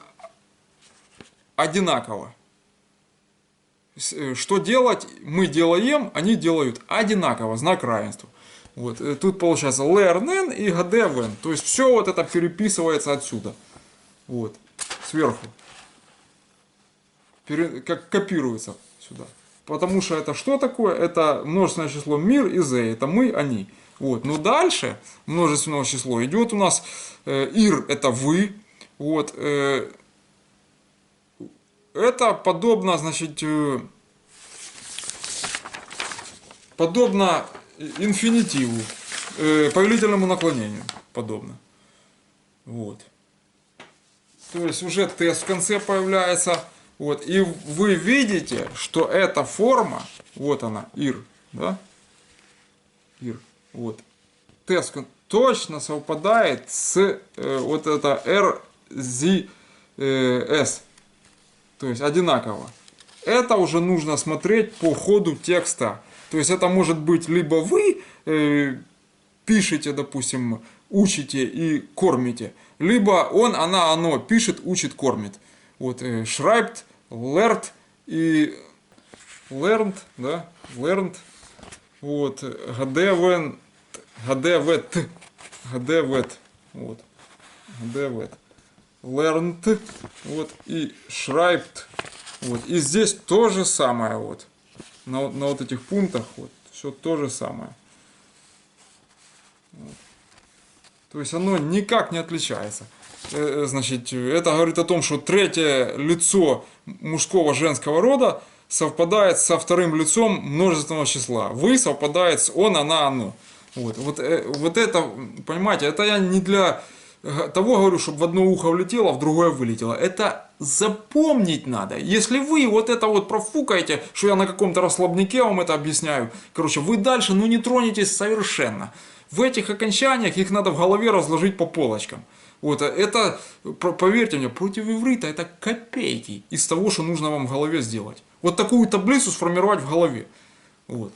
одинаково. Что делать, мы делаем, они делают одинаково, знак равенства. Вот, тут получается learn и gdven, то есть все вот это переписывается отсюда, вот, сверху, как копируется сюда. Потому что это что такое? Это множественное число мир и they, это мы, они. Вот. Но дальше множественное число идет у нас ир, это вы. Вот. Это подобно, значит, подобно инфинитиву, повелительному наклонению, подобно. Вот. То есть уже тест в конце появляется. Вот, и вы видите, что эта форма, вот она, ир, да? Ир, вот. Тест точно совпадает с вот это RZS. То есть одинаково. Это уже нужно смотреть по ходу текста. То есть это может быть либо вы пишете, допустим, учите и кормите, либо он, она, оно пишет, учит, кормит. Вот schreibt, lernt и learned, да, learned, вот, gdven, gdvet, вот, gdvet, learned, вот, и schreibt, вот, и здесь то же самое, вот, на вот этих пунктах, вот, все то же самое. Вот. То есть оно никак не отличается. Значит, это говорит о том, что третье лицо мужского женского рода совпадает со вторым лицом множественного числа. Вы совпадает с он, она, оно. Вот это, понимаете, это я не для того говорю, чтобы в одно ухо влетело, в другое вылетело. Это запомнить надо. Если вы вот это вот профукаете, что я на каком-то расслабнике вам это объясняю, короче, вы дальше не тронетесь совершенно. В этих окончаниях их надо в голове разложить по полочкам. Вот, это, поверьте мне, против иврита это копейки из того, что нужно вам в голове сделать. Вот такую таблицу сформировать в голове. Вот.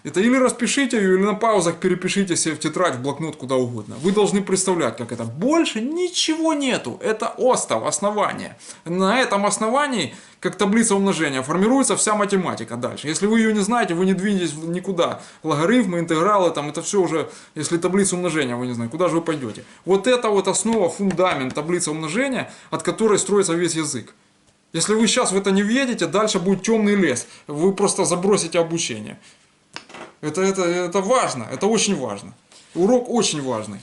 Это или распишите ее, или на паузах перепишите себе в тетрадь, в блокнот, куда угодно. Вы должны представлять, как это. Больше ничего нету. Это остов, основание. На этом основании, как таблица умножения, формируется вся математика дальше. Если вы ее не знаете, вы не двинетесь никуда. Логарифмы, интегралы, там, это все уже, если таблицу умножения вы не знаете, куда же вы пойдете? Вот это вот основа, фундамент таблицы умножения, от которой строится весь язык. Если вы сейчас в это не въедете, дальше будет темный лес. Вы просто забросите обучение. Это важно, это очень важно. Урок очень важный.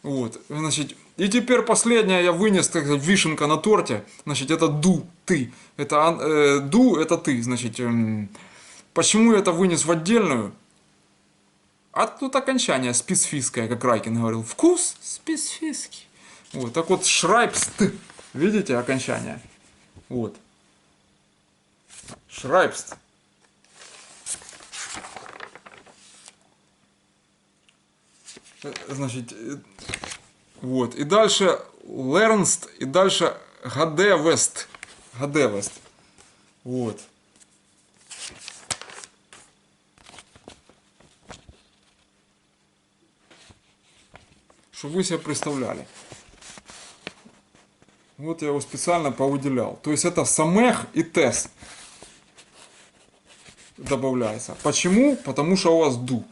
Вот, значит, и теперь последнее я вынес, как вишенка на торте. Значит, это ду, ты. Это ду, это ты. Значит, почему я это вынес в отдельную? А тут окончание специфическое, как Райкин говорил. Вкус специфический. Вот, так вот, шрайбст. Видите окончание? Вот. Шрайбст. Значит, вот, и дальше learnst, и дальше gdevest, вот. чтобы вы себе представляли. Вот я его специально повыделял. То есть это самех и тес добавляется. Почему? Потому что у вас ду.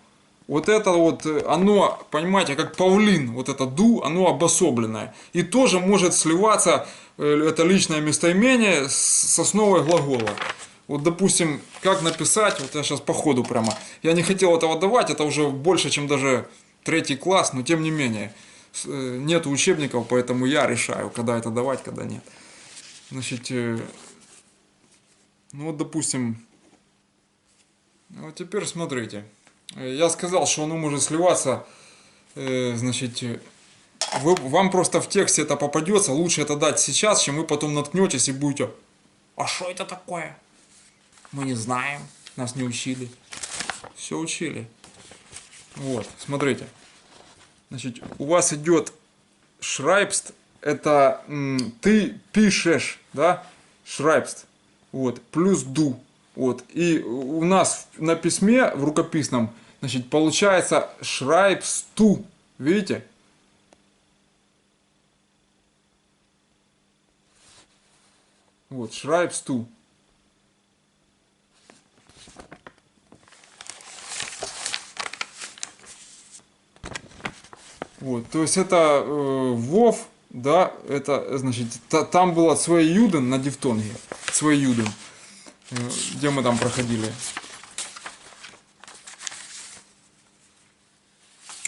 Вот это вот, оно, понимаете, как павлин, вот это ду, оно обособленное. И тоже может сливаться, это личное местоимение, с основой глагола. Вот, допустим, как написать, вот я сейчас по ходу прямо, я не хотел этого давать, это уже больше, чем даже 3 класс, но тем не менее, нет учебников, поэтому я решаю, когда это давать, когда нет. Значит, ну вот, допустим, вот теперь смотрите. Я сказал, что оно может сливаться, значит, вам просто в тексте это попадется, лучше это дать сейчас, чем вы потом наткнетесь и будете, а что это такое? Мы не знаем, нас не учили. Все учили. Вот, смотрите. Значит, у вас идет шрайбст, это ты пишешь, да, шрайбст, вот, плюс ду. Вот, и у нас на письме, в рукописном, значит, получается шрайбсту, видите? Вот, шрайбсту. Вот, то есть это Вов, да, это, значит, там было Цвейюден на дифтонге, Цвейюден, где мы там проходили.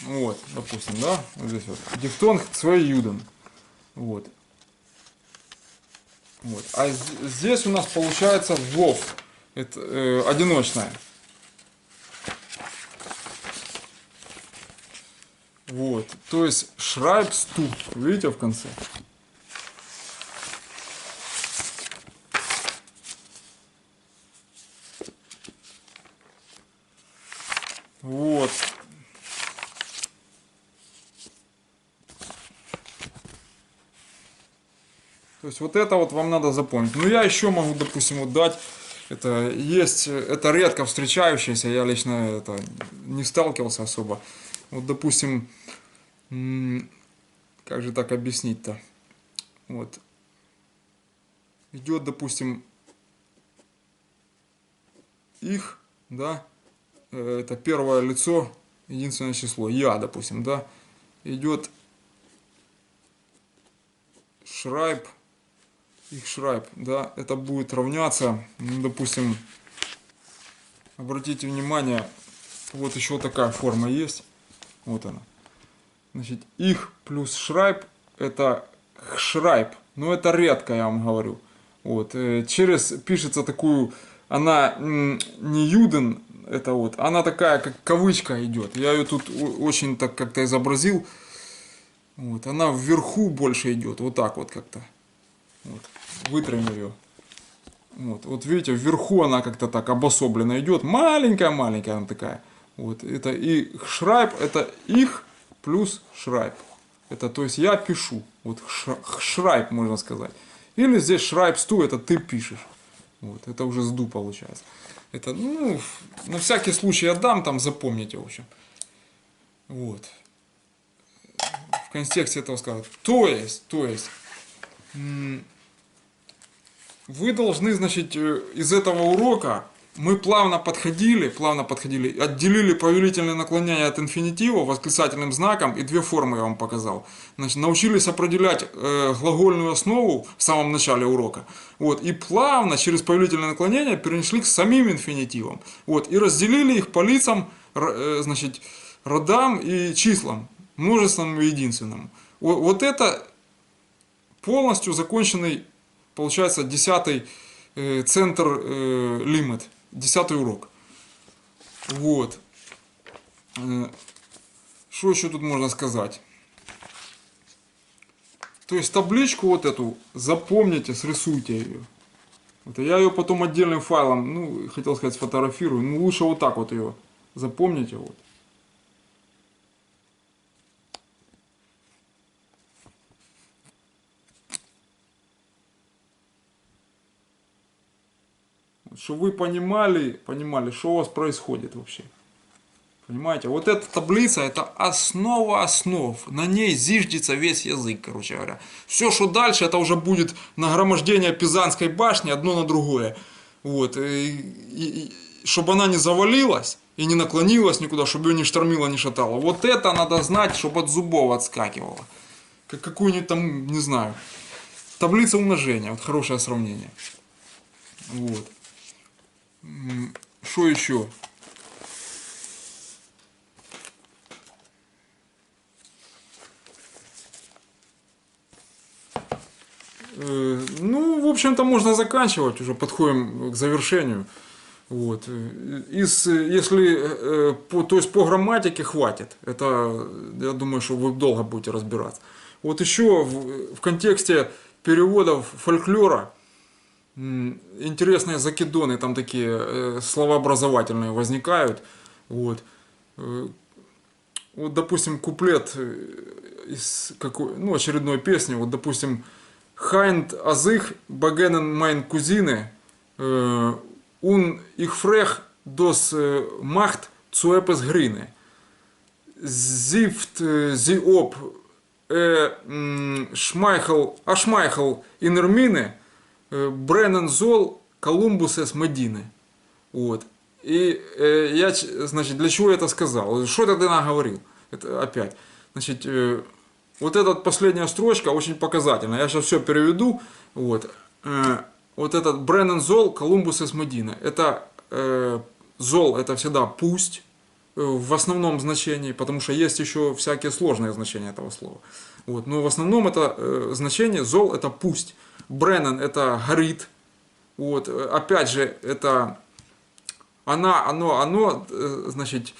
Вот, допустим, да, вот здесь вот, дифтонг Цвейюден, вот. Вот. А здесь у нас получается Вов, это одиночная. Вот, то есть шрайбсту, видите в конце? Вот. То есть вот это вот вам надо запомнить. Ну я еще могу, допустим, вот дать, это есть, это редко встречающееся, я лично это не сталкивался особо. Вот, допустим, как же так объяснить-то? Вот. Идет, допустим, их, да, это первое лицо, единственное число, я, допустим, да, идет шрайб, их шрайб, да, это будет равняться, ну, допустим, обратите внимание, вот еще такая форма есть, вот она, значит, их плюс шрайб, это шрайб, но это редко, я вам говорю, вот, через, пишется такую, она не юден, это вот, она такая, как кавычка идет, я ее тут очень так как-то изобразил, вот, она вверху больше идет, вот так вот как-то, вот, вытрем ее. Вот, вот видите, вверху она как-то так обособленно идет. Маленькая-маленькая она такая. Вот, это и шрайб, это их плюс шрайб. Это, то есть я пишу. Вот шрайб, можно сказать. Или здесь шрайбсту, это ты пишешь. Вот, это уже сду получается. Это, ну, на всякий случай я дам, там запомните, в общем. Вот. В контексте этого сказать. То есть, вы должны, значит, из этого урока мы плавно подходили, отделили повелительное наклонение от инфинитива восклицательным знаком, и две формы я вам показал. Значит, научились определять глагольную основу в самом начале урока, вот, и плавно через повелительное наклонение перешли к самим инфинитивам, вот, и разделили их по лицам, значит, родам и числам, множественному и единственному. Вот это полностью законченный, получается, 10-й центр лимит, 10-й урок. Вот. Что еще тут можно сказать? То есть табличку вот эту запомните, срисуйте ее. Вот, я ее потом отдельным файлом, ну, хотел сказать, сфотографирую. Ну, лучше вот так вот ее запомните. Вот. Чтобы вы понимали, что у вас происходит вообще. Понимаете? Вот эта таблица, это основа основ. На ней зиждется весь язык, короче говоря. Все, что дальше, это уже будет нагромождение Пизанской башни одно на другое. Вот. Чтобы она не завалилась и не наклонилась никуда, чтобы ее не штормило, не шатало. Вот это надо знать, чтобы от зубов отскакивало. Как какую-нибудь там, не знаю, таблица умножения. Вот хорошее сравнение. Вот. Что еще? Ну, в общем-то, можно заканчивать, уже подходим к завершению. Вот. Если, то есть по грамматике хватит. Это, я думаю, что вы долго будете разбираться. Вот еще в контексте переводов фольклора интересные закидоны, там такие словообразовательные возникают. Вот. Вот, допустим, куплет из очередной песни, вот, допустим, Хайнд азых багенен майн кузины, ун их фрех дос махт цуэпес грины. Зифт зиоп ашмайхал инермины, бренен зол колумбус эс медины. Вот. И я, значит, для чего я это сказал? Что это ты наговорил? Это опять. Значит, вот эта последняя строчка очень показательна. Я сейчас все переведу. Вот, вот этот Бреннен Зол, Колумбус из Медина. Это зол, это всегда пусть в основном значении, потому что есть еще всякие сложные значения этого слова. Вот, но в основном это значение зол, это пусть. Бреннен это горит. Вот, опять же, это оно, значит,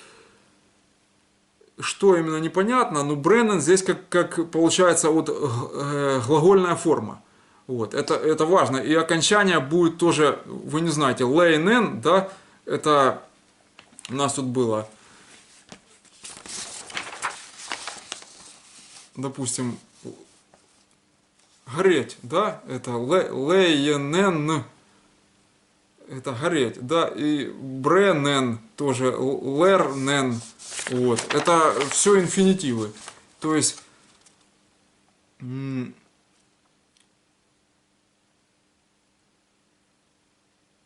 что именно непонятно, но Бреннен здесь как получается вот глагольная форма. Вот, это важно. И окончание будет тоже, вы не знаете, лейнен, да, это у нас тут было, допустим, гореть, да, это лейнен, это гореть, да, и бренен тоже, лернен, вот, это все инфинитивы, то есть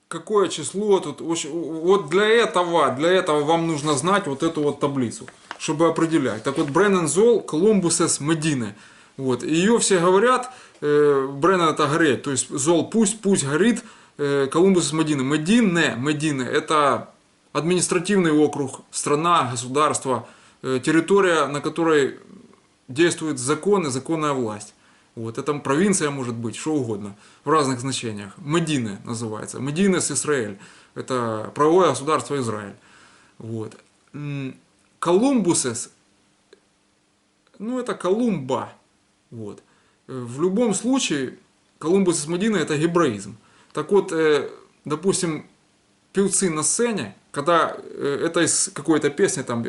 какое число тут, вот для этого вам нужно знать вот эту вот таблицу, чтобы определять. Так вот, Бреннен Зол, Колумбус эс Медины, вот, ее все говорят, Бреннен это гореть, то есть Зол пусть горит, Колумбус из Медины. Медины это административный округ, страна, государство, территория, на которой действует закон и законная власть. Вот, это провинция может быть, что угодно, в разных значениях. Медины называется. Мединес Израиль. Это правовое государство Израиль. Вот. Колумбусес, ну это Колумба. Вот. В любом случае, Колумбус из Медины это гебраизм. Так вот, допустим, певцы на сцене, когда это из какой-то песни там,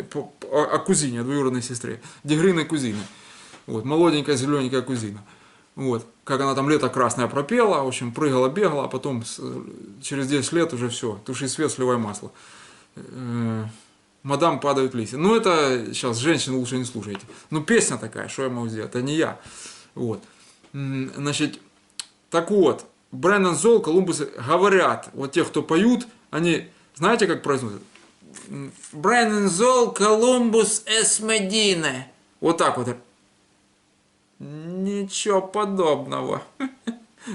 о кузине, о двоюродной сестре, дегриной кузины, вот, молоденькая зелененькая кузина, вот, как она там «Лето красное» пропела, в общем, прыгала, бегала, а потом через 10 лет уже все, туши свет, сливай масло. Мадам падают листья. Ну, это сейчас женщин лучше не слушайте. Ну, песня такая, что я могу сделать, это не я. Вот. Значит, так вот, Бреннен Зол, Колумбус говорят, вот те, кто поют, они, знаете, как произносят? Бреннен Зол, Колумбус эс Медине. Вот так вот. Ничего подобного.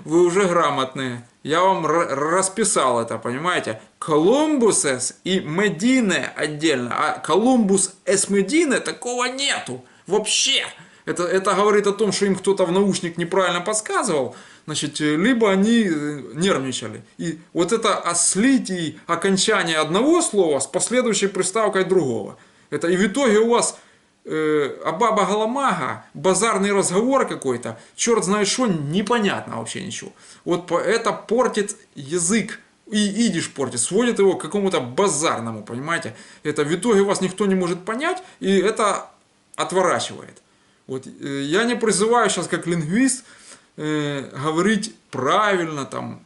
Вы уже грамотные. Я вам расписал это, понимаете? Колумбус эс и Медине отдельно. А Колумбус эс Медине такого нету. Вообще. Это говорит о том, что им кто-то в наушник неправильно подсказывал, значит, либо они нервничали. И вот это слить и окончание одного слова с последующей приставкой другого. Это и в итоге у вас Абаба Галамага, базарный разговор какой-то, черт знает что, непонятно вообще ничего. Вот это портит язык. И идиш портит, сводит его к какому-то базарному, понимаете. Это в итоге вас никто не может понять, и это отворачивает. Вот, я не призываю сейчас как лингвист говорить правильно, там,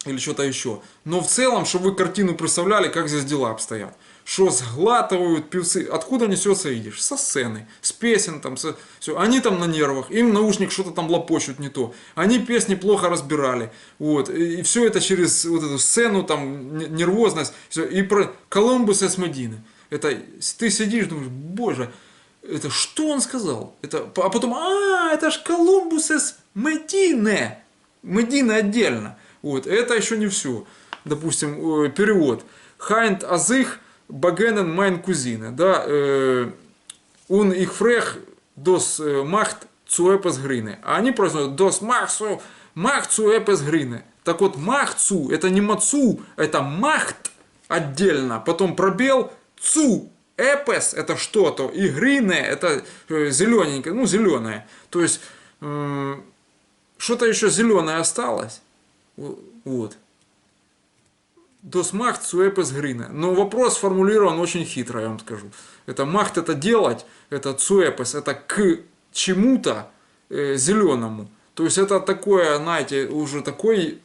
или что-то еще. Но в целом, чтобы вы картину представляли, как здесь дела обстоят. Что сглатывают певцы, откуда несется идиш? Со сцены, с песен там, все. Они там на нервах, им наушник что-то там лопочут не то. Они песни плохо разбирали. Вот. И все это через вот эту сцену, там, нервозность. Все. И про Колумбус эс Медины. Это ты сидишь, думаешь, боже, это что он сказал? Это, а потом, это ж Колумбус эс Медине. Медина отдельно. Вот, это еще не все. Допустим, перевод. Хайнт азых багенен майн кузина. Да, он их фрех дос махт цуэпес грины. А они произносят дос махцу мах цуэпес грины. Так вот, махцу, это не мацу, это махт отдельно. Потом пробел цу. Эпес это что-то. И грине это зелененькое, ну зеленое. То есть что-то еще зеленое осталось. Вот. Дос махт цуэпес грина. Но вопрос сформулирован очень хитро, я вам скажу. Это махт это делать, это цуэпес это к чему-то зеленому. То есть это такое, знаете, уже такой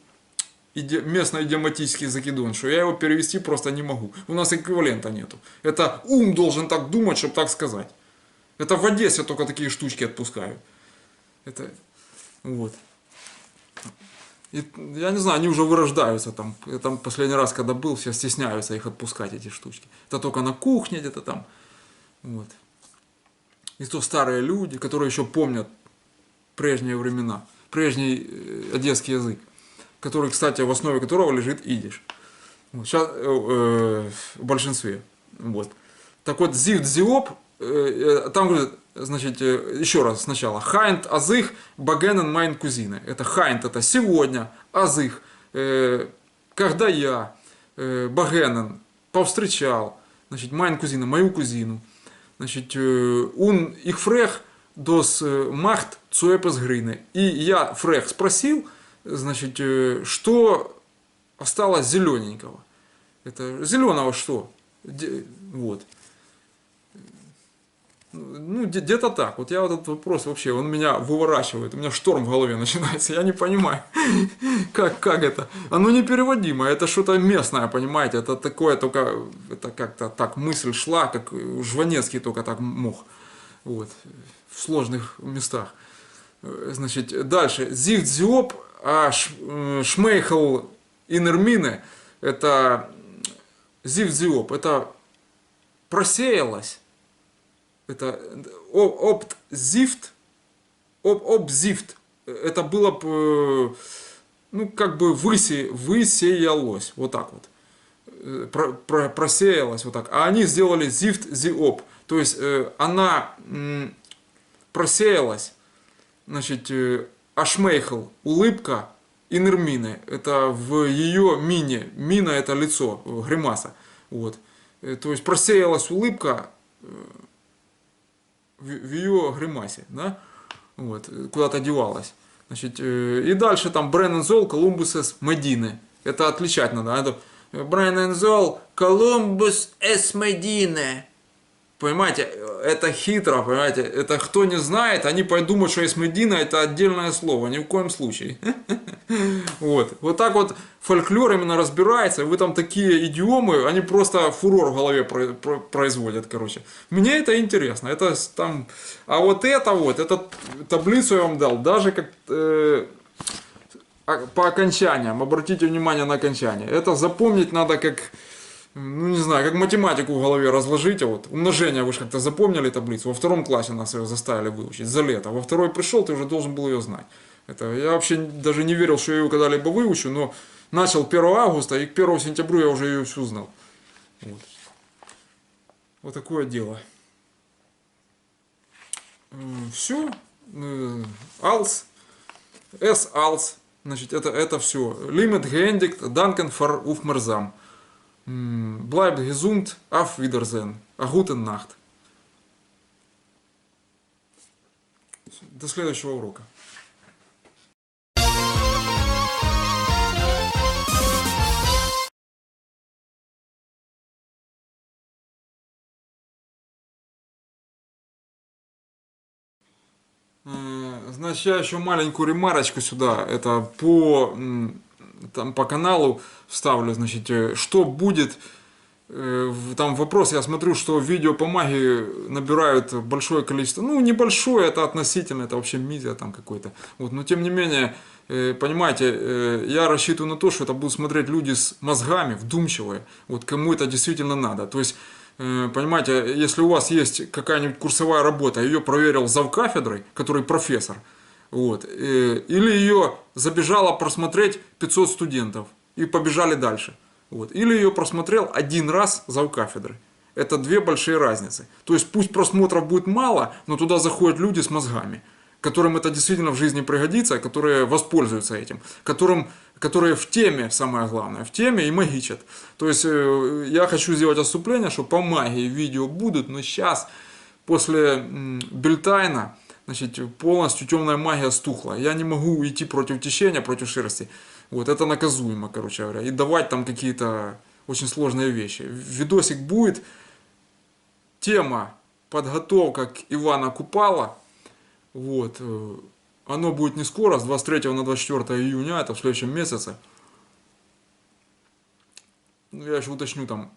местно-идиоматический закидон, что я его перевести просто не могу. У нас эквивалента нету. Это ум должен так думать, чтобы так сказать. Это в Одессе только такие штучки отпускают. Это вот. И, я не знаю, они уже вырождаются там. Я там последний раз, когда был, все стесняются их отпускать, эти штучки. Это только на кухне где-то там. Вот. И то старые люди, которые еще помнят прежние времена, прежний одесский язык, который, кстати, в основе которого лежит идиш. Вот. Сейчас в большинстве. Вот. Так вот, зив дзиоп, там говорит, значит, еще раз сначала. Хайнт азых багенен майн кузины. Это хайнт, это сегодня, азых, когда я, багенен, повстречал, значит, майн кузина, мою кузину. Значит, он их фрех дос махт цуэпес грины. И я фрех спросил, значит, что осталось зелененького. Это зеленого что? Вот. Ну, где-то так. Вот я вот этот вопрос вообще, он меня выворачивает. У меня шторм в голове начинается. Я не понимаю, как это. Оно непереводимо. Это что-то местное, понимаете. Это такое только, это как-то так мысль шла, как Жванецкий только так мог. Вот. В сложных местах. Значит, дальше. Зигдзиоп, а шмейхл инермины, это зигдзиоп, это просеялось. Это обзифт, обзифт, это было бы, ну, как бы высеялось, вот так вот, просеялось вот так, а они сделали зифт, зиоп, то есть она просеялась, значит, ашмейхл, улыбка, инермины, это в ее мине, мина это лицо, гримаса, вот, то есть просеялась улыбка, в ее гримасе, да, вот, куда-то девалась. Значит, и дальше там Бреннен Зол, Колумбус эс Медины. Это отличать надо. Это Бреннен Зол, Колумбус эс Медины. Понимаете, это хитро, понимаете, это кто не знает, они подумают, что эс Медина это отдельное слово, ни в коем случае. Вот так вот фольклор именно разбирается, вы там такие идиомы, они просто фурор в голове производят, короче. Мне это интересно, это там, а вот, эту таблицу я вам дал, даже как по окончаниям, обратите внимание на окончание. Это запомнить надо как, ну не знаю, как математику в голове разложите, вот, умножение вы же как-то запомнили таблицу, во втором классе нас ее заставили выучить за лето, во второй пришел, ты уже должен был ее знать. Это, я вообще даже не верил, что я ее когда-либо выучу, но начал 1 августа, и к 1 сентября я уже ее всю знал. Вот такое дело. Все. Алс. Алс. Значит, это все. Лимит гендикт, данкен фар уфмерзам. Bleibt gesund, auf Wiedersehen. А guten Nacht. До следующего урока. Значит, я еще маленькую ремарочку сюда. Это по там по каналу вставлю, значит, что будет. Там вопрос, я смотрю, что видео по магии набирают большое количество, ну небольшое, это относительно, это вообще мизия там какой-то, вот, но тем не менее, понимаете, я рассчитываю на то, что это будут смотреть люди с мозгами, вдумчивые, вот кому это действительно надо, то есть, понимаете, если у вас есть какая-нибудь курсовая работа, ее проверил завкафедрой, который профессор, вот, или ее забежало просмотреть 500 студентов и побежали дальше. Вот. Или ее просмотрел один раз завкафедры. Это две большие разницы. То есть пусть просмотров будет мало, но туда заходят люди с мозгами, которым это действительно в жизни пригодится, которые воспользуются этим, которые в теме, самое главное, в теме и магичат. То есть я хочу сделать отступление, что по магии видео будут, но сейчас, после Бельтайна, значит, полностью темная магия стухла. Я не могу идти против течения, против шерсти. Вот, это наказуемо, короче говоря. И давать там какие-то очень сложные вещи. Видосик будет. Тема подготовка к Ивана Купала. Вот. Оно будет не скоро, с 23 на 24 июня, это в следующем месяце. Ну, я еще уточню там,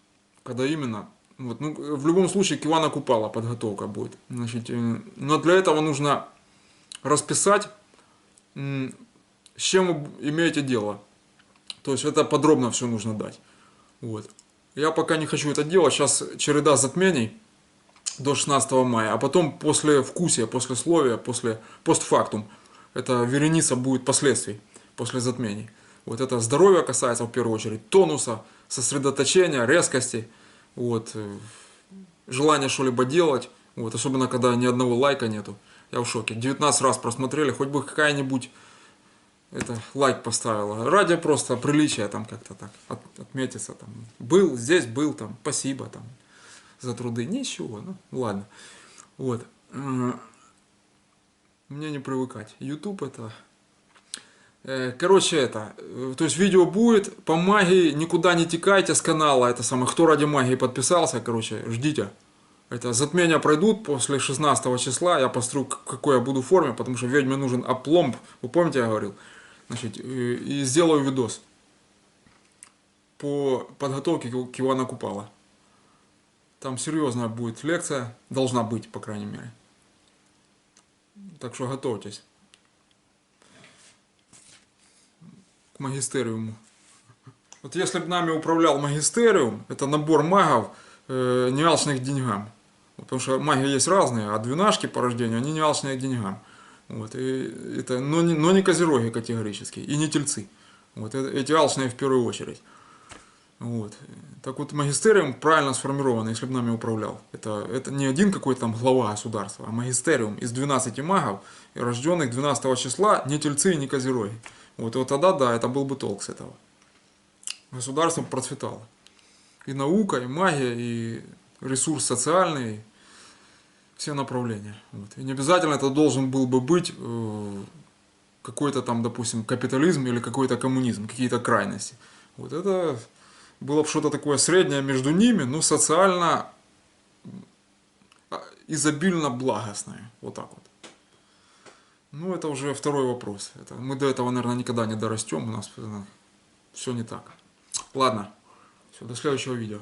когда именно. Вот. Ну, в любом случае, к Ивана Купала подготовка будет. Значит, но для этого нужно расписать, с чем вы имеете дело. То есть это подробно все нужно дать. Вот. Я пока не хочу это делать. Сейчас череда затмений до 16 мая. А потом после вкусия, послесловия, после постфактум. Это вереница будет последствий после затмений. Вот это здоровье касается в первую очередь. Тонуса, сосредоточения, резкости. Вот. Желание что-либо делать. Вот. Особенно когда ни одного лайка нету. Я в шоке. 19 раз просмотрели. Хоть бы какая-нибудь это лайк поставила. Ради просто приличия там как-то так отметиться. Там. Был, здесь был, там, спасибо там, за труды. Ничего, ну ладно. Вот. Мне не привыкать. YouTube это... Короче, это... То есть видео будет. По магии никуда не текайте с канала. Это самое, кто ради магии подписался, короче, ждите. Это затмения пройдут после 16 числа. Я построю, в какой я буду форме, потому что ведьме нужен опломб. Вы помните, я говорил? Значит, и сделаю видос по подготовке к Ивана Купала. Там серьезная будет лекция, должна быть, по крайней мере. Так что готовьтесь к магистериуму. Вот если бы нами управлял магистериум, это набор магов, не алчных к деньгам. Потому что маги есть разные, а двенашки по рождению, они не алчные к деньгам. Вот, и это, но не козероги категорически, и не тельцы. Вот, эти алчные в первую очередь. Вот. Так вот, магистериум правильно сформирован, если бы нами управлял. Это не один какой-то там глава государства, а магистериум из 12 магов, рожденных 12 числа, не тельцы и не козероги. Вот, и вот тогда, да, это был бы толк с этого. Государство процветало. И наука, и магия, и ресурс социальный, все направления. Вот. И не обязательно это должен был бы быть какой-то там, допустим, капитализм или какой-то коммунизм, какие-то крайности. Вот это было бы что-то такое среднее между ними, но социально изобильно благостное. Вот так вот. Ну, это уже второй вопрос. Мы до этого, наверное, никогда не дорастем, у нас все не так. Ладно, все, до следующего видео.